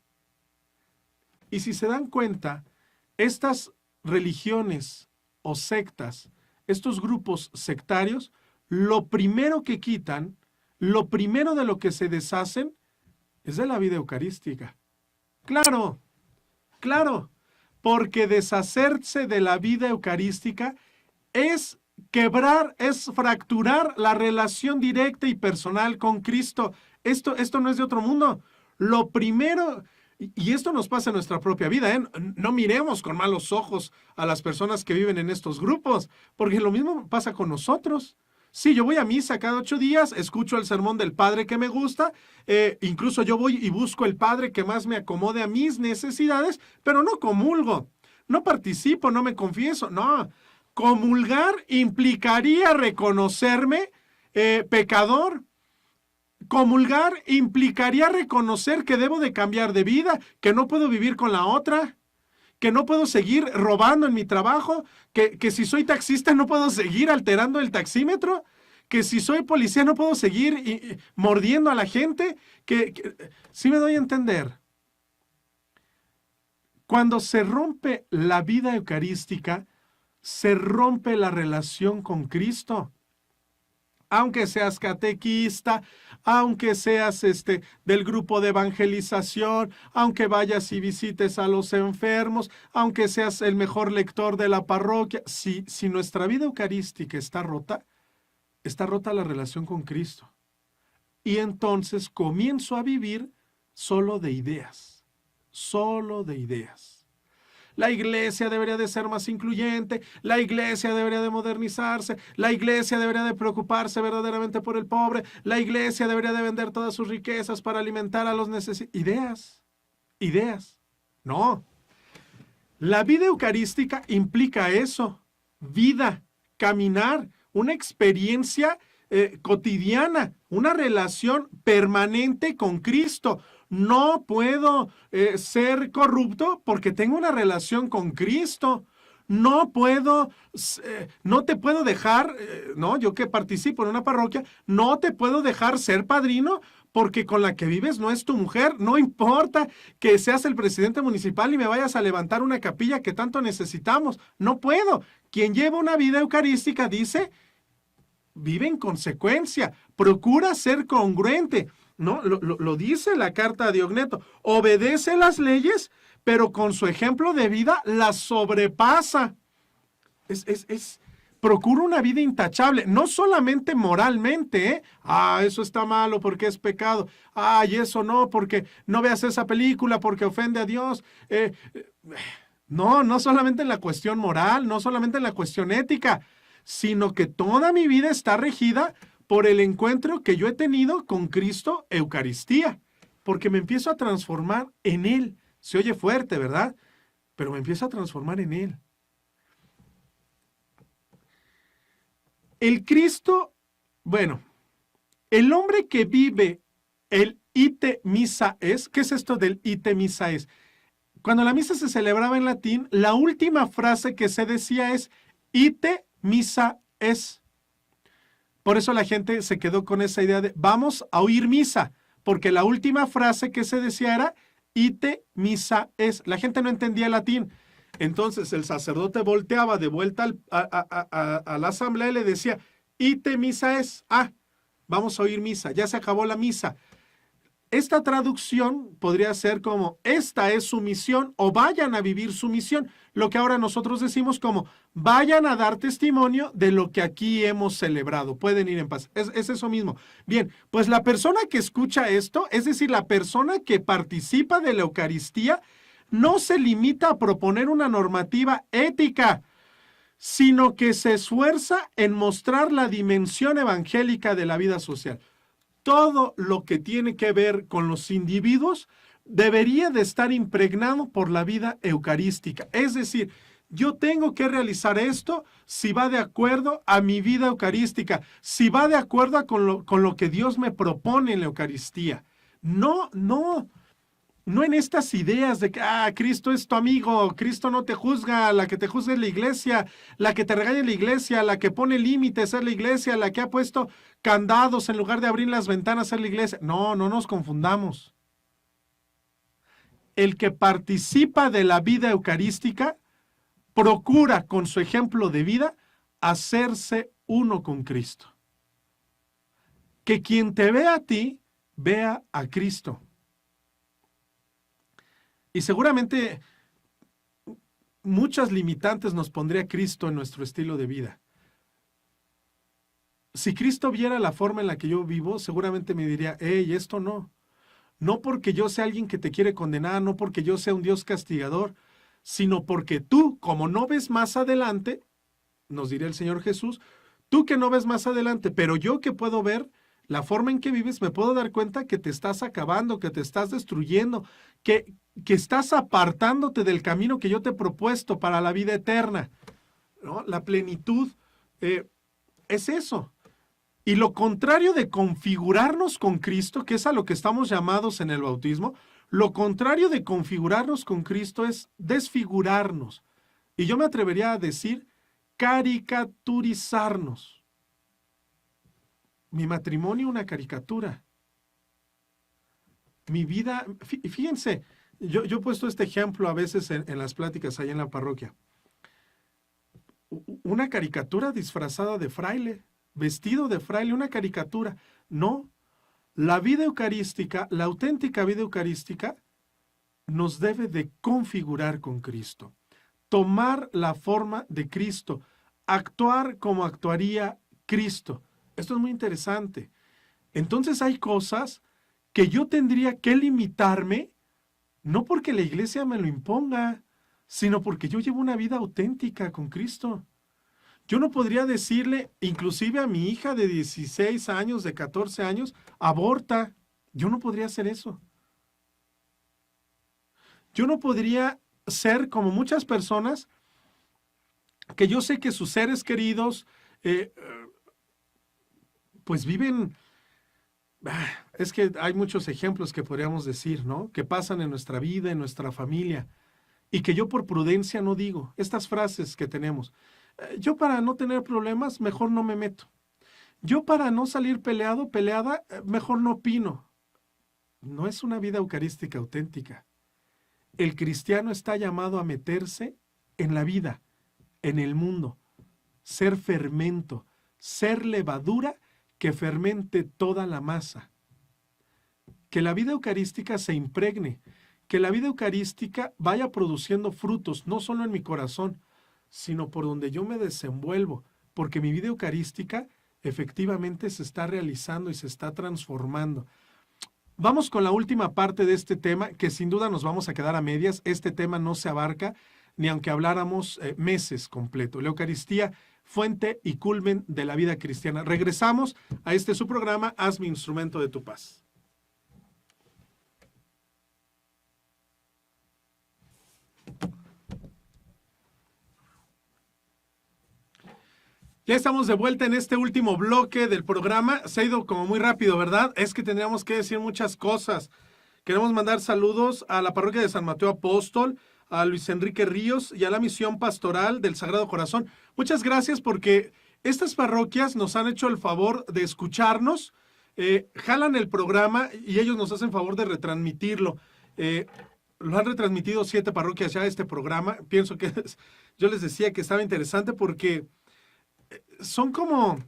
Y si se dan cuenta, estas religiones o sectas, estos grupos sectarios, lo primero que quitan, lo primero de lo que se deshacen, es de la vida eucarística. Claro, claro, porque deshacerse de la vida eucarística es quebrar, es fracturar la relación directa y personal con Cristo. Esto no es de otro mundo. Lo primero, y esto nos pasa en nuestra propia vida, ¿eh? No miremos con malos ojos a las personas que viven en estos grupos, porque lo mismo pasa con nosotros. Sí, yo voy a misa cada 8 días, escucho el sermón del padre que me gusta, incluso yo voy y busco el padre que más me acomode a mis necesidades, pero no comulgo, no participo, no me confieso, no. Comulgar implicaría reconocerme pecador. Comulgar implicaría reconocer que debo de cambiar de vida, que no puedo vivir con la otra, que no puedo seguir robando en mi trabajo, que si soy taxista no puedo seguir alterando el taxímetro, que si soy policía no puedo seguir mordiendo a la gente, sí me doy a entender. Cuando se rompe la vida eucarística, se rompe la relación con Cristo. Aunque seas catequista, aunque seas del grupo de evangelización, aunque vayas y visites a los enfermos, aunque seas el mejor lector de la parroquia, si nuestra vida eucarística está rota la relación con Cristo. Y entonces comienzo a vivir solo de ideas, solo de ideas. La iglesia debería de ser más incluyente, la iglesia debería de modernizarse, la iglesia debería de preocuparse verdaderamente por el pobre, la iglesia debería de vender todas sus riquezas para alimentar a los necesitados. Ideas. No. La vida eucarística implica eso, vida, caminar, una experiencia cotidiana, una relación permanente con Cristo. No puedo ser corrupto porque tengo una relación con Cristo. No te puedo dejar, no, yo que participo en una parroquia, no te puedo dejar ser padrino porque con la que vives no es tu mujer. No importa que seas el presidente municipal y me vayas a levantar una capilla que tanto necesitamos. No puedo. Quien lleva una vida eucarística dice, vive en consecuencia, procura ser congruente. No, lo dice la carta a Diogneto, obedece las leyes, pero con su ejemplo de vida las sobrepasa. Procura una vida intachable, no solamente moralmente, ¿eh? Eso está malo porque es pecado. Y eso no, porque no veas esa película porque ofende a Dios. No solamente en la cuestión moral, no solamente en la cuestión ética, sino que toda mi vida está regida por el encuentro que yo he tenido con Cristo Eucaristía, porque me empiezo a transformar en Él. Se oye fuerte, ¿verdad? Pero me empiezo a transformar en Él. El Cristo, bueno, el hombre que vive el ite missa es, ¿qué es esto del ite missa es? Cuando la misa se celebraba en latín, la última frase que se decía es ite missa es. Por eso la gente se quedó con esa idea de vamos a oír misa, porque la última frase que se decía era ite missa es. La gente no entendía el latín. Entonces el sacerdote volteaba de vuelta a la asamblea y le decía, ite missa es. Ah, vamos a oír misa, ya se acabó la misa. Esta traducción podría ser como, esta es su misión o vayan a vivir su misión. Lo que ahora nosotros decimos como, vayan a dar testimonio de lo que aquí hemos celebrado. Pueden ir en paz. Es eso mismo. Bien, pues la persona que escucha esto, es decir, la persona que participa de la Eucaristía, no se limita a proponer una normativa ética, sino que se esfuerza en mostrar la dimensión evangélica de la vida social. Todo lo que tiene que ver con los individuos debería de estar impregnado por la vida eucarística. Es decir, yo tengo que realizar esto si va de acuerdo a mi vida eucarística, si va de acuerdo con lo que Dios me propone en la Eucaristía. No en estas ideas de que, Cristo es tu amigo, Cristo no te juzga, la que te juzga es la iglesia, la que te regaña es la iglesia, la que pone límites es la iglesia, la que ha puesto candados en lugar de abrir las ventanas es la iglesia. No nos confundamos. El que participa de la vida eucarística procura con su ejemplo de vida hacerse uno con Cristo. Que quien te vea a ti, vea a Cristo. Y seguramente muchas limitantes nos pondría Cristo en nuestro estilo de vida. Si Cristo viera la forma en la que yo vivo, seguramente me diría, hey, esto no. No porque yo sea alguien que te quiere condenar, no porque yo sea un Dios castigador, sino porque tú, como no ves más adelante, nos diría el Señor Jesús, tú que no ves más adelante, pero yo que puedo ver la forma en que vives, me puedo dar cuenta que te estás acabando, que te estás destruyendo, que estás apartándote del camino que yo te he propuesto para la vida eterna, ¿no? La plenitud es eso. Y lo contrario de configurarnos con Cristo, que es a lo que estamos llamados en el bautismo, lo contrario de configurarnos con Cristo es desfigurarnos. Y yo me atrevería a decir caricaturizarnos. Mi matrimonio, una caricatura. Mi vida, fíjense, yo he puesto este ejemplo a veces en las pláticas ahí en la parroquia. Una caricatura disfrazada de fraile, vestido de fraile, una caricatura. No, la vida eucarística, la auténtica vida eucarística, nos debe de configurar con Cristo, tomar la forma de Cristo, actuar como actuaría Cristo. Esto es muy interesante. Entonces hay cosas que yo tendría que limitarme, no porque la iglesia me lo imponga, sino porque yo llevo una vida auténtica con Cristo. Yo no podría decirle, inclusive a mi hija de 16 años, de 14 años, aborta. Yo no podría hacer eso. Yo no podría ser como muchas personas que yo sé que sus seres queridos pues viven. Es que hay muchos ejemplos que podríamos decir, ¿no? Que pasan en nuestra vida, en nuestra familia, y que yo por prudencia no digo. Estas frases que tenemos. Yo para no tener problemas, mejor no me meto. Yo para no salir peleada, mejor no opino. No es una vida eucarística auténtica. El cristiano está llamado a meterse en la vida, en el mundo, ser fermento, ser levadura que fermente toda la masa. Que la vida eucarística se impregne, que la vida eucarística vaya produciendo frutos, no solo en mi corazón, sino por donde yo me desenvuelvo, porque mi vida eucarística efectivamente se está realizando y se está transformando. Vamos con la última parte de este tema, que sin duda nos vamos a quedar a medias. Este tema no se abarca ni aunque habláramos meses completo. La Eucaristía, fuente y culmen de la vida cristiana. Regresamos a este su programa, Hazme Instrumento de tu Paz. Ya estamos de vuelta en este último bloque del programa. Se ha ido como muy rápido, ¿verdad? Es que tendríamos que decir muchas cosas. Queremos mandar saludos a la parroquia de San Mateo Apóstol, a Luis Enrique Ríos y a la misión pastoral del Sagrado Corazón. Muchas gracias porque estas parroquias nos han hecho el favor de escucharnos, jalan el programa y ellos nos hacen favor de retransmitirlo. Lo han retransmitido 7 parroquias ya este programa. Pienso que yo les decía que estaba interesante porque son como,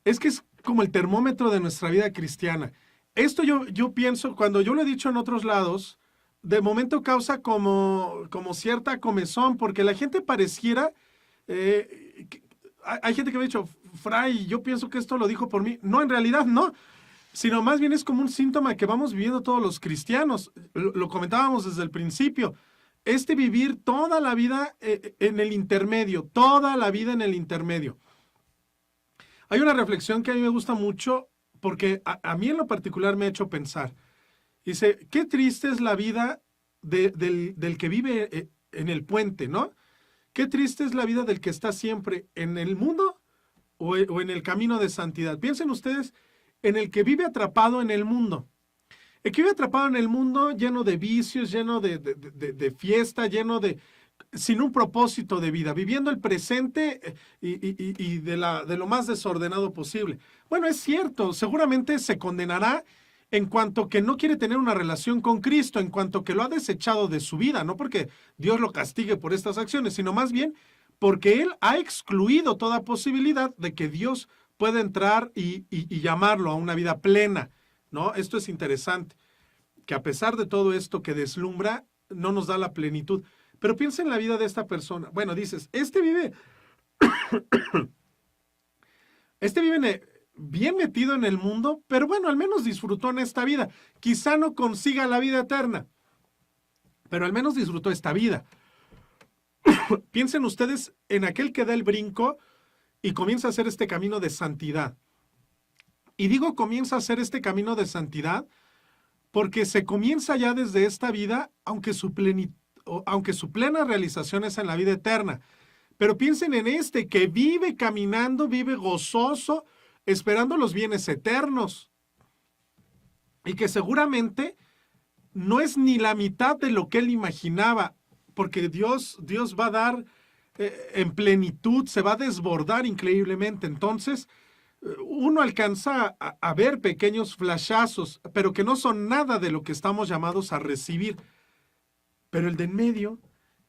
es que es como el termómetro de nuestra vida cristiana. Esto yo pienso, cuando yo lo he dicho en otros lados, de momento causa como cierta comezón, porque la gente pareciera, hay gente que me ha dicho, Fray, yo pienso que esto lo dijo por mí. No, en realidad no, sino más bien es como un síntoma que vamos viviendo todos los cristianos. Lo comentábamos desde el principio. Vivir toda la vida en el intermedio, toda la vida en el intermedio. Hay una reflexión que a mí me gusta mucho, porque a mí en lo particular me ha hecho pensar. Dice, qué triste es la vida del que vive en el puente, ¿no? Qué triste es la vida del que está siempre en el mundo o en el camino de santidad. Piensen ustedes en el que vive atrapado en el mundo. El que vive atrapado en el mundo lleno de vicios, lleno de fiesta, sin un propósito de vida, viviendo el presente y de lo más desordenado posible. Bueno, es cierto, seguramente se condenará en cuanto que no quiere tener una relación con Cristo, en cuanto que lo ha desechado de su vida, no porque Dios lo castigue por estas acciones, sino más bien porque Él ha excluido toda posibilidad de que Dios pueda entrar y llamarlo a una vida plena, ¿no? Esto es interesante, que a pesar de todo esto que deslumbra, no nos da la plenitud. Pero piensa en la vida de esta persona. Bueno, dices, vive bien metido en el mundo, pero bueno, al menos disfrutó en esta vida. Quizá no consiga la vida eterna, pero al menos disfrutó esta vida. Piensen ustedes en aquel que da el brinco y comienza a hacer este camino de santidad. Y digo comienza a hacer este camino de santidad porque se comienza ya desde esta vida, aunque su plena realización es en la vida eterna. Pero piensen en que vive caminando, vive gozoso, esperando los bienes eternos. Y que seguramente no es ni la mitad de lo que él imaginaba, porque Dios va a dar en plenitud, se va a desbordar increíblemente. Entonces, uno alcanza a ver pequeños flashazos, pero que no son nada de lo que estamos llamados a recibir. Pero el de en medio,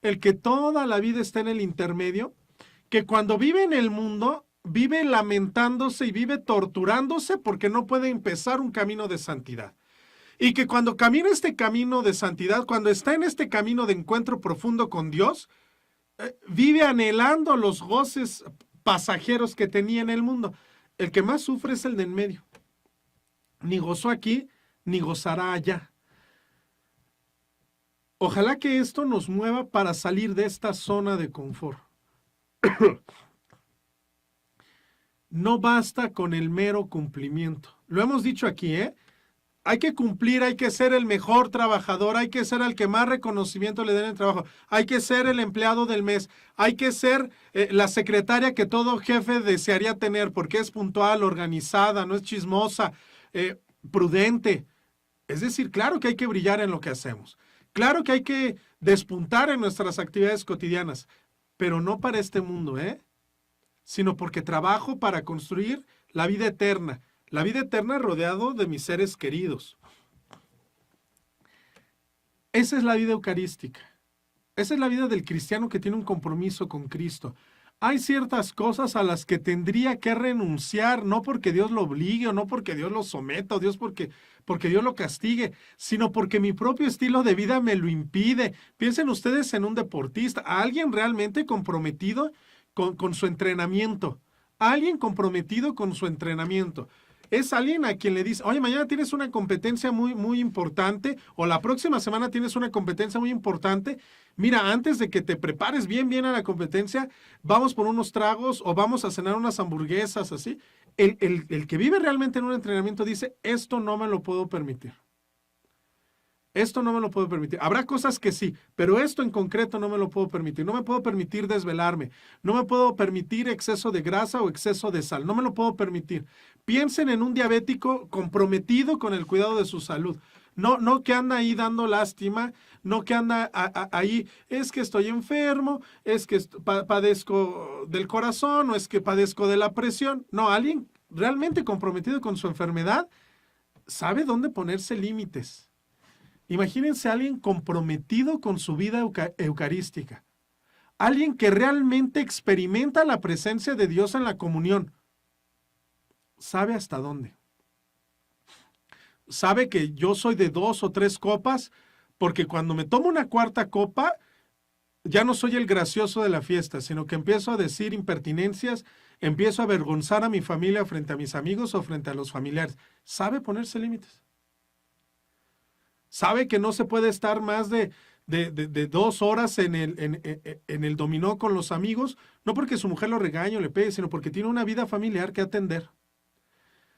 el que toda la vida está en el intermedio, que cuando vive en el mundo, vive lamentándose y vive torturándose porque no puede empezar un camino de santidad. Y que cuando camina este camino de santidad, cuando está en este camino de encuentro profundo con Dios, vive anhelando los goces pasajeros que tenía en el mundo. El que más sufre es el de en medio. Ni gozó aquí, ni gozará allá. Ojalá que esto nos mueva para salir de esta zona de confort. No basta con el mero cumplimiento. Lo hemos dicho aquí, ¿eh? Hay que cumplir, hay que ser el mejor trabajador, hay que ser al que más reconocimiento le den en el trabajo, hay que ser el empleado del mes, hay que ser la secretaria que todo jefe desearía tener porque es puntual, organizada, no es chismosa, prudente. Es decir, claro que hay que brillar en lo que hacemos, claro que hay que despuntar en nuestras actividades cotidianas, pero no para este mundo, sino porque trabajo para construir la vida eterna rodeado de mis seres queridos. Esa es la vida eucarística. Esa es la vida del cristiano que tiene un compromiso con Cristo. Hay ciertas cosas a las que tendría que renunciar, no porque Dios lo obligue o no porque Dios lo someta o porque Dios lo castigue, sino porque mi propio estilo de vida me lo impide. Piensen ustedes en un deportista, a alguien realmente comprometido con su entrenamiento. Alguien comprometido con su entrenamiento. Es alguien a quien le dice, oye, mañana tienes una competencia muy, muy importante, o la próxima semana tienes una competencia muy importante. Mira, antes de que te prepares bien a la competencia, vamos por unos tragos o vamos a cenar unas hamburguesas, así. El que vive realmente en un entrenamiento dice, esto no me lo puedo permitir. Esto no me lo puedo permitir. Habrá cosas que sí, pero esto en concreto no me lo puedo permitir. No me puedo permitir desvelarme. No me puedo permitir exceso de grasa o exceso de sal. No me lo puedo permitir. Piensen en un diabético comprometido con el cuidado de su salud. No que anda ahí dando lástima, no que anda ahí, es que estoy enfermo, es que padezco del corazón o es que padezco de la presión. No, alguien realmente comprometido con su enfermedad sabe dónde ponerse límites. Imagínense a alguien comprometido con su vida eucarística. Alguien que realmente experimenta la presencia de Dios en la comunión. Sabe hasta dónde. Sabe que yo soy de 2 o 3 copas, porque cuando me tomo una 4ª copa, ya no soy el gracioso de la fiesta, sino que empiezo a decir impertinencias, empiezo a avergonzar a mi familia frente a mis amigos o frente a los familiares. Sabe ponerse límites. Sabe que no se puede estar más de 2 horas en el dominó con los amigos, no porque su mujer lo regañe o le pegue, sino porque tiene una vida familiar que atender.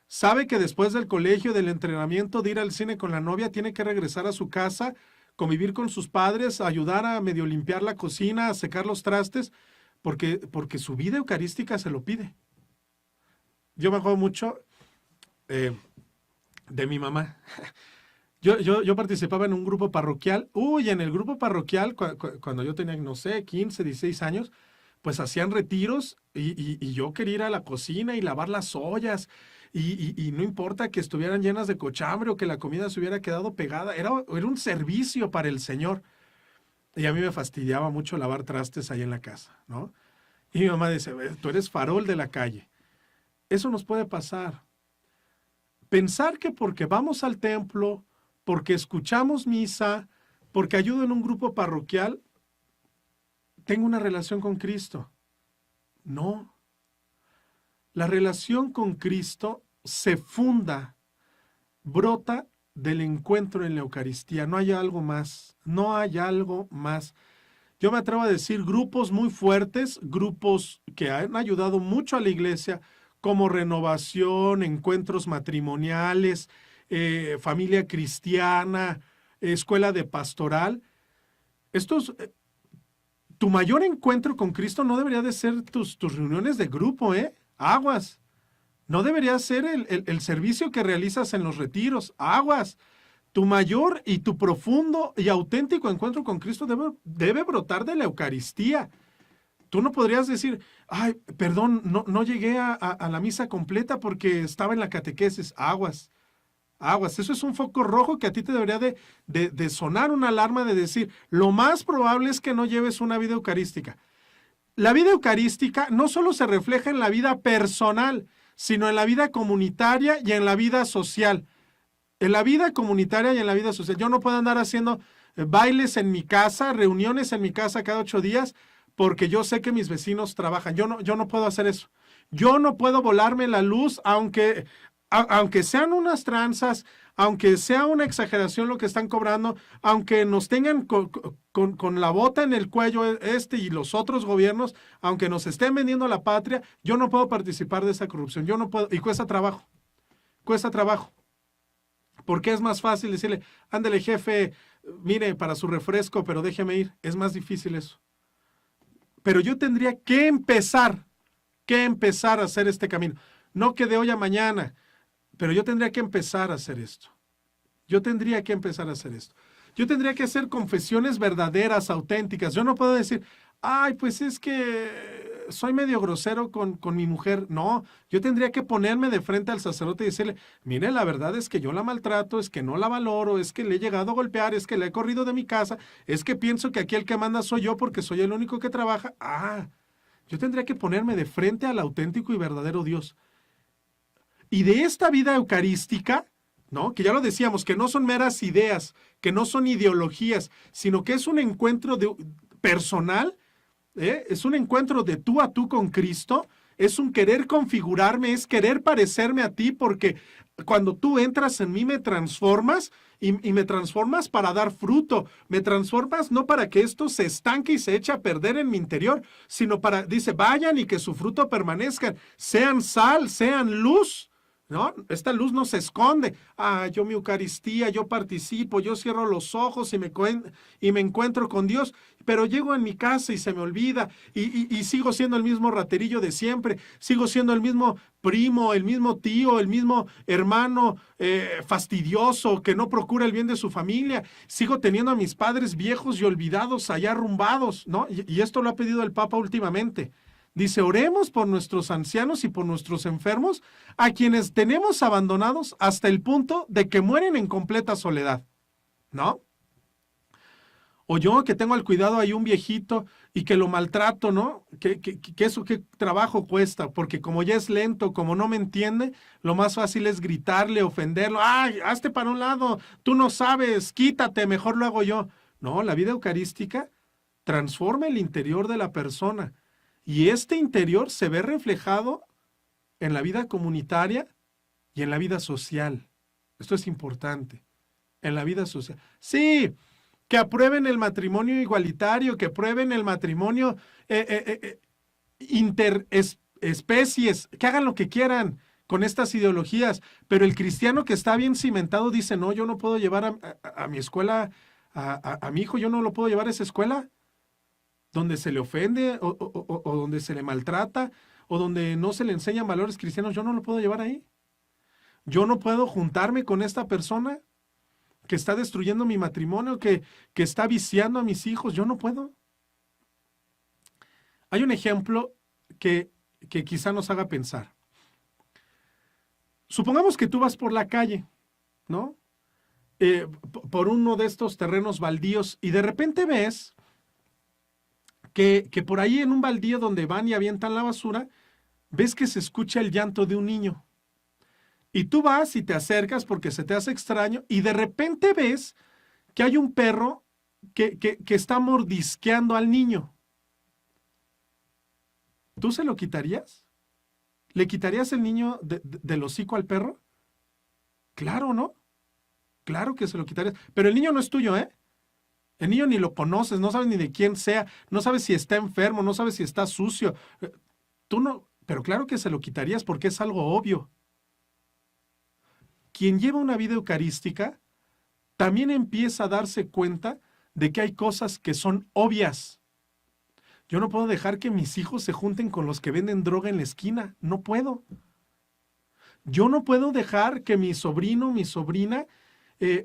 Sabe que después del colegio, del entrenamiento, de ir al cine con la novia, tiene que regresar a su casa, convivir con sus padres, ayudar a medio limpiar la cocina, a secar los trastes, porque su vida eucarística se lo pide. Yo me acuerdo mucho de mi mamá. Yo participaba en un grupo parroquial. En el grupo parroquial, cuando yo tenía, no sé, 15, 16 años, pues hacían retiros y yo quería ir a la cocina y lavar las ollas. Y no importa que estuvieran llenas de cochambre o que la comida se hubiera quedado pegada. Era un servicio para el Señor. Y a mí me fastidiaba mucho lavar trastes ahí en la casa, ¿no? Y mi mamá dice, tú eres farol de la calle. Eso nos puede pasar. Pensar que porque vamos al templo, porque escuchamos misa, porque ayudo en un grupo parroquial, tengo una relación con Cristo. No. La relación con Cristo se funda, brota del encuentro en la Eucaristía. No hay algo más. No hay algo más. Yo me atrevo a decir grupos muy fuertes, grupos que han ayudado mucho a la iglesia, como Renovación, encuentros matrimoniales, familia cristiana, escuela de pastoral. Tu mayor encuentro con Cristo no debería de ser tus reuniones de grupo, aguas. No debería ser el servicio que realizas en los retiros, aguas. Tu mayor y tu profundo y auténtico encuentro con Cristo debe brotar de la Eucaristía. Tú no podrías decir, ay, perdón, no llegué a la misa completa porque estaba en la catequesis. Aguas. Aguas, eso es un foco rojo que a ti te debería de sonar una alarma de decir, lo más probable es que no lleves una vida eucarística. La vida eucarística no solo se refleja en la vida personal, sino en la vida comunitaria y en la vida social. En la vida comunitaria y en la vida social. Yo no puedo andar haciendo bailes en mi casa, reuniones en mi casa cada 8 días, porque yo sé que mis vecinos trabajan. Yo no puedo hacer eso. Yo no puedo volarme la luz, aunque sean unas tranzas, aunque sea una exageración lo que están cobrando, aunque nos tengan con la bota en el cuello y los otros gobiernos, aunque nos estén vendiendo la patria, yo no puedo participar de esa corrupción. Yo no puedo, y cuesta trabajo. Cuesta trabajo. Porque es más fácil decirle, ándale jefe, mire, para su refresco, pero déjeme ir. Es más difícil eso. Pero yo tendría que empezar a hacer este camino. No que de hoy a mañana, pero yo tendría que empezar a hacer esto. Yo tendría que hacer confesiones verdaderas, auténticas. Yo no puedo decir, ay, pues es que soy medio grosero con mi mujer. No, yo tendría que ponerme de frente al sacerdote y decirle, mire, la verdad es que yo la maltrato, es que no la valoro, es que le he llegado a golpear, es que le he corrido de mi casa, es que pienso que aquí el que manda soy yo porque soy el único que trabaja. Yo tendría que ponerme de frente al auténtico y verdadero Dios. Y de esta vida eucarística, ¿no? Que ya lo decíamos, que no son meras ideas, que no son ideologías, sino que es un encuentro personal, es un encuentro de tú a tú con Cristo, es un querer configurarme, es querer parecerme a ti, porque cuando tú entras en mí me transformas y me transformas para dar fruto, me transformas no para que esto se estanque y se eche a perder en mi interior, sino dice, vayan y que su fruto permanezca, sean sal, sean luz. ¿no? Esta luz no se esconde. Ah, yo mi Eucaristía, yo participo, yo cierro los ojos y me encuentro con Dios, pero llego en mi casa y se me olvida y sigo siendo el mismo raterillo de siempre, sigo siendo el mismo primo, el mismo tío, el mismo hermano fastidioso que no procura el bien de su familia, sigo teniendo a mis padres viejos y olvidados allá arrumbados, ¿no? Y esto lo ha pedido el Papa últimamente. Dice, oremos por nuestros ancianos y por nuestros enfermos, a quienes tenemos abandonados hasta el punto de que mueren en completa soledad, ¿no? O yo que tengo al cuidado ahí un viejito y que lo maltrato, ¿no? Que eso qué trabajo cuesta, porque como ya es lento, como no me entiende, lo más fácil es gritarle, ofenderlo. ¡Ay, hazte para un lado! Tú no sabes, quítate, mejor lo hago yo. No, la vida eucarística transforma el interior de la persona. Y este interior se ve reflejado en la vida comunitaria y en la vida social. Esto es importante. En la vida social. Sí, que aprueben el matrimonio igualitario, que aprueben el matrimonio interespecies, que hagan lo que quieran con estas ideologías. Pero el cristiano que está bien cimentado dice, no, yo no puedo llevar a mi escuela, a mi hijo, yo no lo puedo llevar a esa escuela donde se le ofende o donde se le maltrata o donde no se le enseñan valores cristianos, yo no lo puedo llevar ahí. Yo no puedo juntarme con esta persona que está destruyendo mi matrimonio, que está viciando a mis hijos, yo no puedo. Hay un ejemplo que quizá nos haga pensar. Supongamos que tú vas por la calle, ¿no? Por uno de estos terrenos baldíos y de repente ves que por ahí en un baldío donde van y avientan la basura, ves que se escucha el llanto de un niño. Y tú vas y te acercas porque se te hace extraño y de repente ves que hay un perro que está mordisqueando al niño. ¿Tú se lo quitarías? ¿Le quitarías el niño del hocico al perro? Claro, ¿no? Claro que se lo quitarías. Pero el niño no es tuyo, ¿eh? El niño ni lo conoces, no sabes ni de quién sea, no sabes si está enfermo, no sabes si está sucio. Tú no, pero claro que se lo quitarías porque es algo obvio. Quien lleva una vida eucarística también empieza a darse cuenta de que hay cosas que son obvias. Yo no puedo dejar que mis hijos se junten con los que venden droga en la esquina, no puedo. Yo no puedo dejar que mi sobrino, mi sobrina,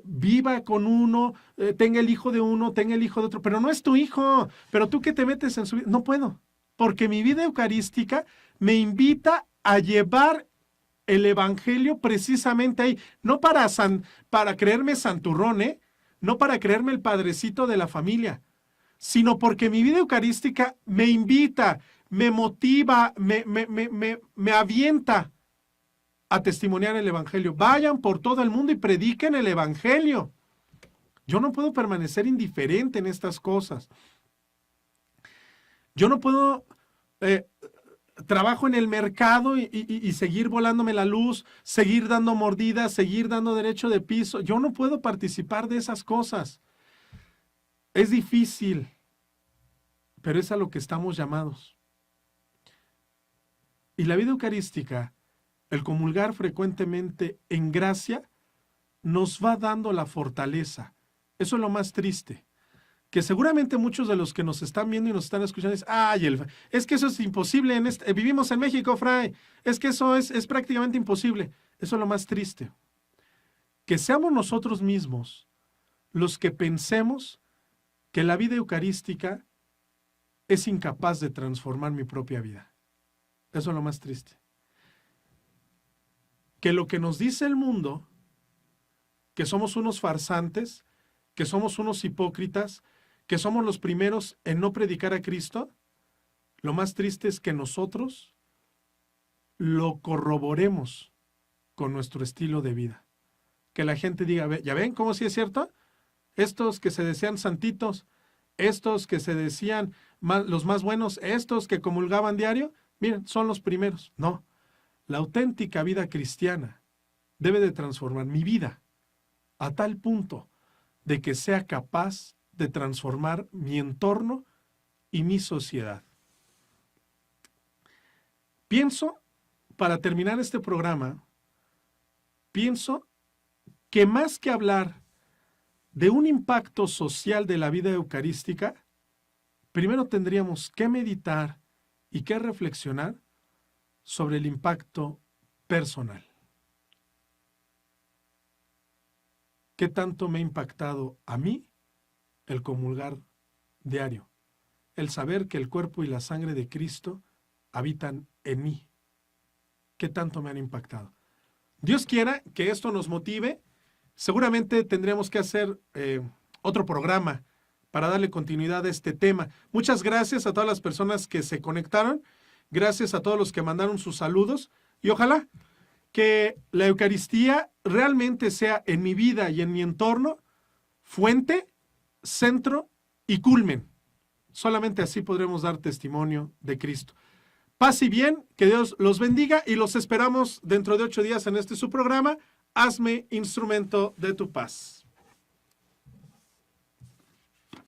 viva con uno, tenga el hijo de uno, tenga el hijo de otro, pero no es tu hijo, pero tú que te metes en su vida, no puedo, porque mi vida eucarística me invita a llevar el evangelio precisamente ahí, no para creerme santurrón, no para creerme el padrecito de la familia, sino porque mi vida eucarística me invita, me motiva, me avienta a testimoniar el evangelio. Vayan por todo el mundo y prediquen el evangelio. Yo no puedo permanecer indiferente en estas cosas. Yo no puedo trabajo en el mercado y seguir volándome la luz, seguir dando mordidas, seguir dando derecho de piso. Yo no puedo participar de esas cosas. Es difícil, pero es a lo que estamos llamados. Y la vida eucarística, el comulgar frecuentemente en gracia, nos va dando la fortaleza. Eso es lo más triste. Que seguramente muchos de los que nos están viendo y nos están escuchando dicen, ay, es que eso es imposible, vivimos en México, Fray, es que eso es prácticamente imposible. Eso es lo más triste. Que seamos nosotros mismos los que pensemos que la vida eucarística es incapaz de transformar mi propia vida. Eso es lo más triste. Que lo que nos dice el mundo, que somos unos farsantes, que somos unos hipócritas, que somos los primeros en no predicar a Cristo, lo más triste es que nosotros lo corroboremos con nuestro estilo de vida. Que la gente diga, ¿ya ven cómo sí es cierto? Estos que se decían santitos, estos que se decían los más buenos, estos que comulgaban diario, miren, son los primeros. No, la auténtica vida cristiana debe de transformar mi vida a tal punto de que sea capaz de transformar mi entorno y mi sociedad. Pienso, para terminar este programa, pienso que más que hablar de un impacto social de la vida eucarística, primero tendríamos que meditar y que reflexionar sobre el impacto personal. ¿Qué tanto me ha impactado a mí el comulgar diario? El saber que el cuerpo y la sangre de Cristo habitan en mí. ¿Qué tanto me han impactado? Dios quiera que esto nos motive. Seguramente tendríamos que hacer otro programa para darle continuidad a este tema. Muchas gracias a todas las personas que se conectaron. Gracias a todos los que mandaron sus saludos. Y ojalá que la Eucaristía realmente sea en mi vida y en mi entorno fuente, centro y culmen. Solamente así podremos dar testimonio de Cristo. Paz y bien, que Dios los bendiga y los esperamos dentro de 8 días en este su programa. Hazme instrumento de tu paz.